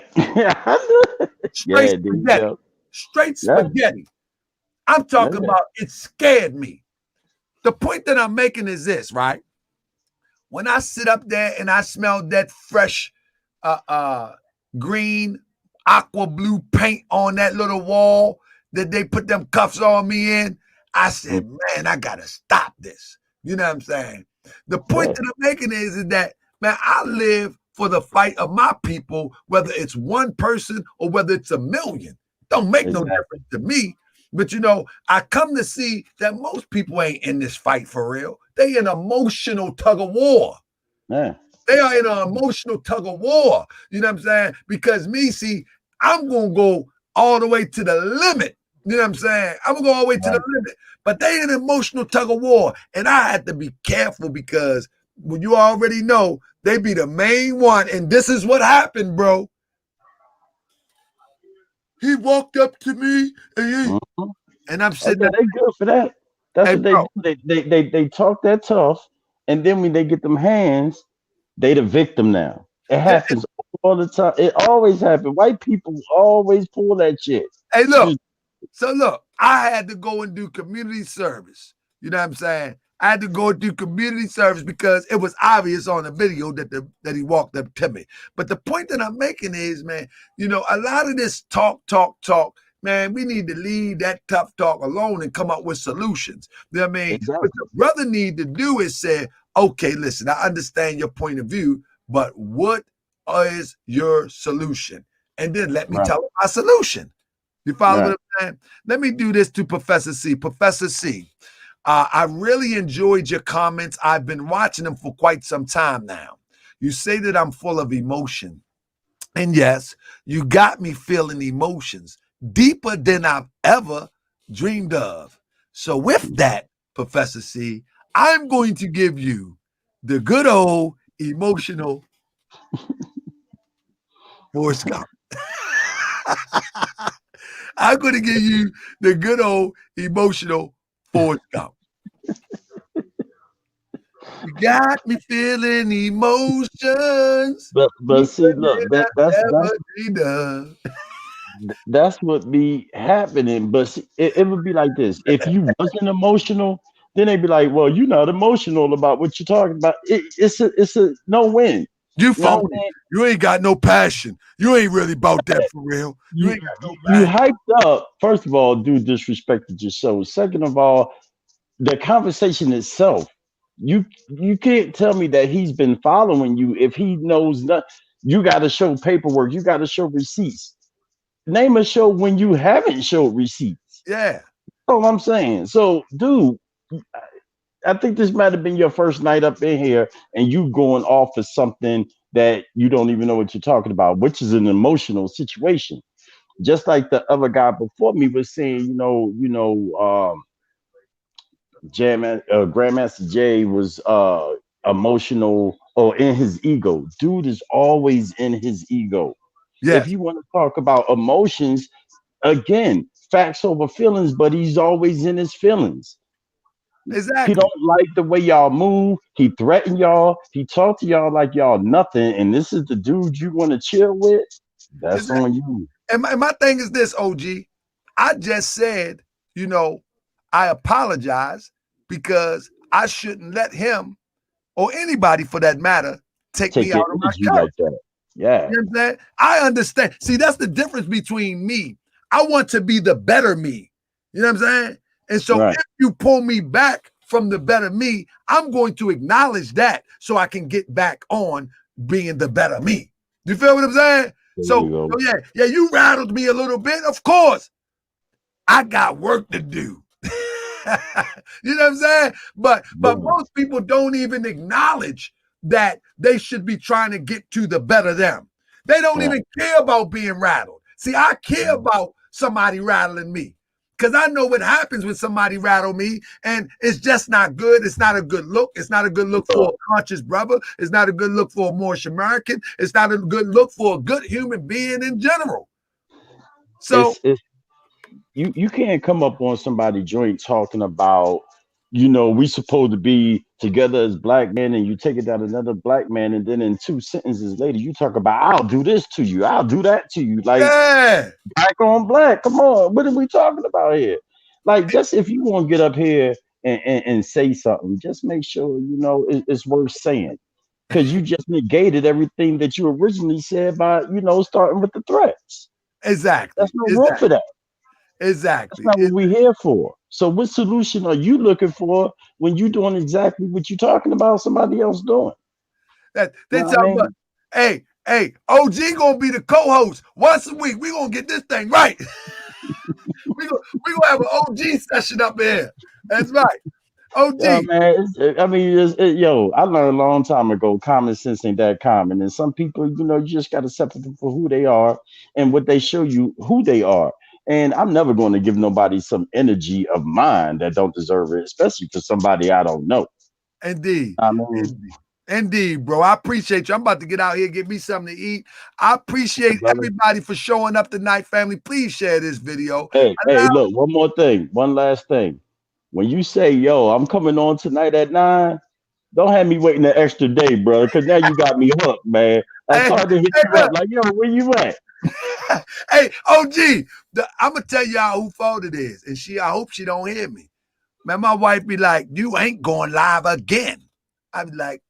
Straight spaghetti. Straight spaghetti. I'm talking about it scared me. The point that I'm making is this, right? When I sit up there and I smell that fresh green, aqua blue paint on that little wall that they put them cuffs on me in, I said, man, I gotta stop this. You know what I'm saying? The point that I'm making is that, man, I live for the fight of my people, whether it's one person or whether it's a million. Don't make no difference to me. But, you know, I come to see that most people ain't in this fight for real. They in emotional tug of war. Yeah. They are in an emotional tug of war. You know what I'm saying? Because me, see, I'm going to go all the way to the limit. You know what I'm saying? I'm going to go all the way to the limit. But they in an emotional tug of war. And I had to be careful because when you already know, they be the main one. And this is what happened, bro. He walked up to me and I'm sitting there. They good for that. That's what they do. They talk that tough, and then when they get them hands, they the victim now. It happens all the time. It always happens. White people always pull that shit. Hey, look. So look, I had to go and do community service. You know what I'm saying? I had to go do community service because it was obvious on the video that he walked up to me. But the point that I'm making is, man, you know, a lot of this talk, man, we need to leave that tough talk alone and come up with solutions. You know what I mean? Exactly. What the brother need to do is say, okay, listen, I understand your point of view, but what is your solution? And then let me tell him my solution. You follow what I'm saying? Let me do this to Professor C. Professor C, I really enjoyed your comments. I've been watching them for quite some time now. You say that I'm full of emotion. And yes, you got me feeling emotions deeper than I've ever dreamed of. So with that, Professor C, I'm going to give you the good old emotional Forrest Gump. I'm going to give you the good old emotional Forrest Gump. You got me feeling emotions. But see, look, that's what be happening. But see, it would be like this: if you wasn't emotional, then they'd be like, "Well, you're not emotional about what you're talking about." It's a no win. You phony. You ain't got no passion. You ain't really about that for real. You ain't got no passion. You hyped up. First of all, dude disrespected yourself. Second of all, the conversation itself. You can't tell me that he's been following you if he knows not. You got to show paperwork. You got to show receipts. Name a show when you haven't showed receipts. Yeah. That's all I'm saying. So, dude, I think this might have been your first night up in here, and you going off of something that you don't even know what you're talking about, which is an emotional situation. Just like the other guy before me was saying, Grandmaster Jay was emotional or in his ego. Dude is always in his ego. If Yes. you want to talk about emotions, again, facts over feelings, but he's always in his feelings. He Exactly. don't like the way y'all move. He threaten y'all. He talk to y'all like y'all nothing. And this is the dude you want to chill with. That's on you. And my thing is this, OG. I just said, I apologize because I shouldn't let him or anybody for that matter take me your out of my energy character. like that. Yeah. You know what I'm saying? I understand. See, that's the difference between me. I want to be the better me. You know what I'm saying? And so Right. if you pull me back from the better me, I'm going to acknowledge that so I can get back on being the better me. You feel what I'm saying? So yeah, you rattled me a little bit. Of course, I got work to do. You know what I'm saying? But most people don't even acknowledge that they should be trying to get to the better them. They don't even care about being rattled. See, I care about somebody rattling me because I know what happens when somebody rattle me, and it's just not good. It's not a good look. It's not a good look for a conscious brother. It's not a good look for a Moorish American. It's not a good look for a good human being in general. So you can't come up on somebody joint talking about, we supposed to be together as black men, and you take it down another black man, and then in 2 sentences later you talk about, I'll do this to you, I'll do that to you. Like, black on black, come on, what are we talking about here? Like, just if you want to get up here and say something, just make sure it's worth saying, because you just negated everything that you originally said by starting with the threats. Exactly. There's no room for that. Exactly. That's not what we're here for. So what solution are you looking for when you're doing exactly what you're talking about somebody else doing? Hey, OG gonna be the co-host once a week. We gonna get this thing right. we gonna have an OG session up here. That's right. OG. Yeah, man. I learned a long time ago, common sense ain't that common. And some people, you just got to accept them for who they are and what they show you who they are. And I'm never going to give nobody some energy of mine that don't deserve it, especially to somebody I don't know. Indeed. Indeed, bro. I appreciate you. I'm about to get out here, get me something to eat. I appreciate everybody for showing up tonight, family. Please share this video. Hey, look, one more thing. One last thing. When you say, yo, I'm coming on tonight at 9, don't have me waiting an extra day, brother, because now you got me hooked, man. It's hard to hit you up like, yo, where you at? Hey, OG, I'm going to tell y'all who fault it is. And I hope she don't hear me. Man, my wife be like, you ain't going live again. I be like,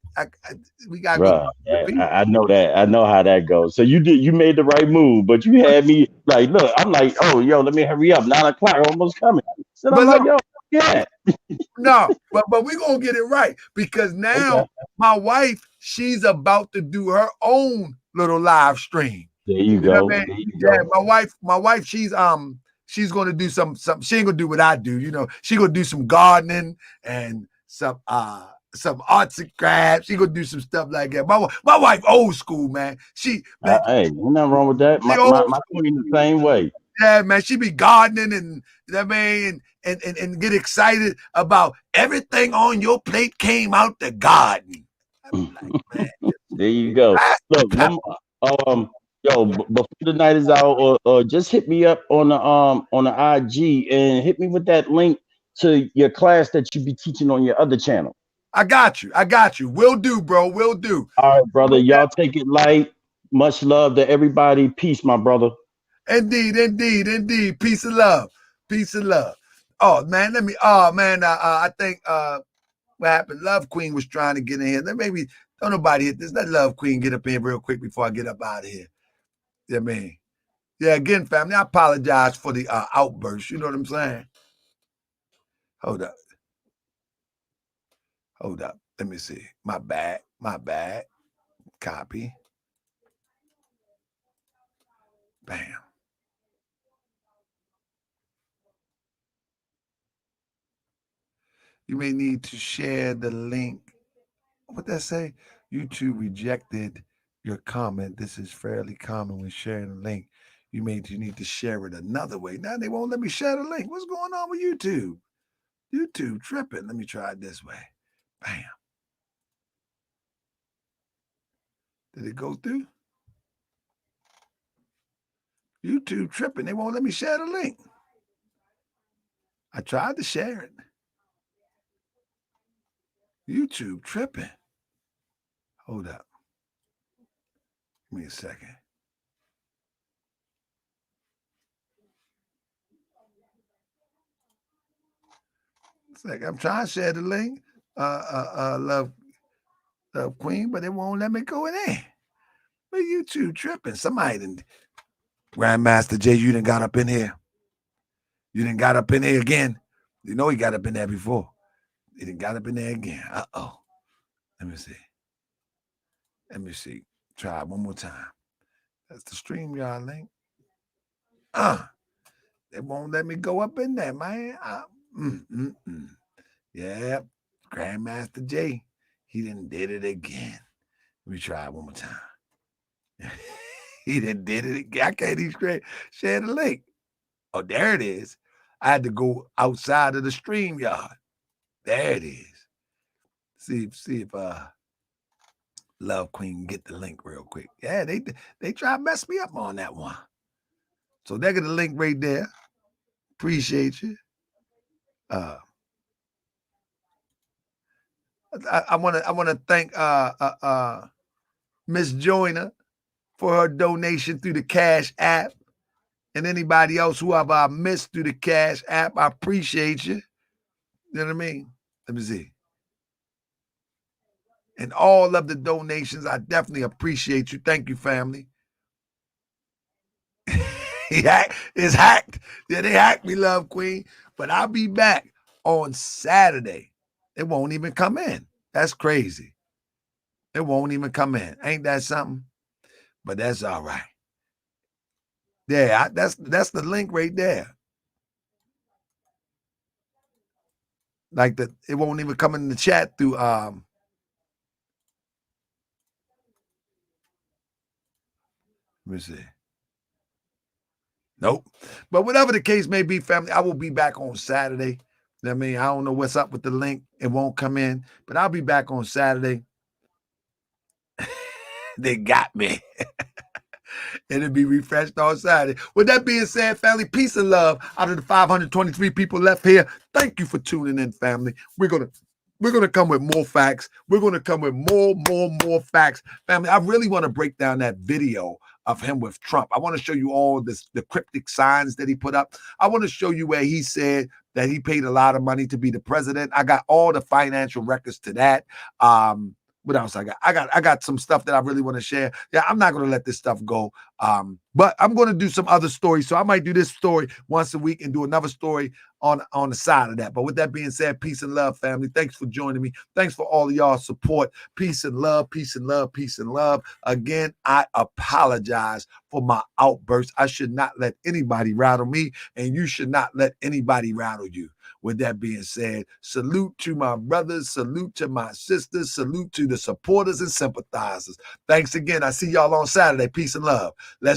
we got to go. I know that. I know how that goes. So you made the right move, but you had me like, look, I'm like, oh, yo, let me hurry up. 9 o'clock almost coming. So I'm like, yo, yeah. No, but we're going to get it right because now my wife, she's about to do her own little live stream. There you go. There you go. My wife, she's going to do some, she ain't going to do what I do. She going to do some gardening and some arts and crafts. She gonna do some stuff like that. My wife old school, man. Hey, ain't nothing wrong with that. My queen the same way. Yeah, man. She be gardening and and get excited about everything on your plate came out the garden. I'm like, man. There you go. Look, before the night is out, or just hit me up on the IG and hit me with that link to your class that you be teaching on your other channel. I got you. Will do, bro. Will do. All right, brother. Y'all take it light. Much love to everybody. Peace, my brother. Indeed. Peace and love. Oh man, I think what happened? Love Queen was trying to get in here. Then maybe don't nobody hit this. Let Love Queen get up in here real quick before I get up out of here. Yeah, man. Yeah, again, family, I apologize for the outburst. You know what I'm saying? Hold up. Let me see. My bad. Copy. Bam. You may need to share the link. What that say? YouTube rejected your comment. This is fairly common when sharing a link. You need to share it another way. Now they won't let me share the link. What's going on with YouTube? YouTube tripping. Let me try it this way. Bam. Did it go through? YouTube tripping. They won't let me share the link. I tried to share it. YouTube tripping. Hold up. Give me a second. It's like I'm trying to share the link. Love Queen, but they won't let me go in there. But YouTube tripping. Somebody didn't. Grandmaster J, you done got up in here. You done got up in there again. You know he got up in there before. He done got up in there again. Uh-oh. Let me see. Let me see. Try it one more time. That's the StreamYard link. They won't let me go up in there, man. Yeah. Grandmaster J, he done did it again. Let me try it one more time. He done did it again. I can't even share the link. Oh, there it is. I had to go outside of the StreamYard. There it is. See if Love Queen can get the link real quick. Yeah, they try to mess me up on that one. So they got the link right there. Appreciate you. I want to thank Miss Joyner for her donation through the Cash App, and anybody else who I missed through the Cash App. I appreciate you. You know what I mean? Let me see. And all of the donations, I definitely appreciate you. Thank you, family. It's hacked. Yeah, they hacked me, Love Queen. But I'll be back on Saturday. It won't even come in. That's crazy. It won't even come in. Ain't that something? But that's all right. Yeah, that's the link right there. Like it won't even come in the chat through let me see. Nope. But whatever the case may be, family, I will be back on Saturday. I mean, I don't know what's up with the link. It won't come in, but I'll be back on Saturday. They got me. It'll be refreshed on Saturday. With that being said, family, peace and love out of the 523 people left here. Thank you for tuning in, family. We're gonna come with more facts. We're gonna come with more facts, family. I really want to break down that video of him with Trump. I want to show you all the cryptic signs that he put up. I want to show you where he said that he paid a lot of money to be the president. I got all the financial records to that. What else I got? I got some stuff that I really want to share. Yeah, I'm not going to let this stuff go. But I'm going to do some other stories. So I might do this story once a week and do another story on the side of that. But with that being said, peace and love, family. Thanks for joining me. Thanks for all of y'all support. Peace and love, peace and love, peace and love. Again, I apologize for my outburst. I should not let anybody rattle me, and you should not let anybody rattle you. With that being said, salute to my brothers, salute to my sisters, salute to the supporters and sympathizers. Thanks again. I see y'all on Saturday. Peace and love. Let's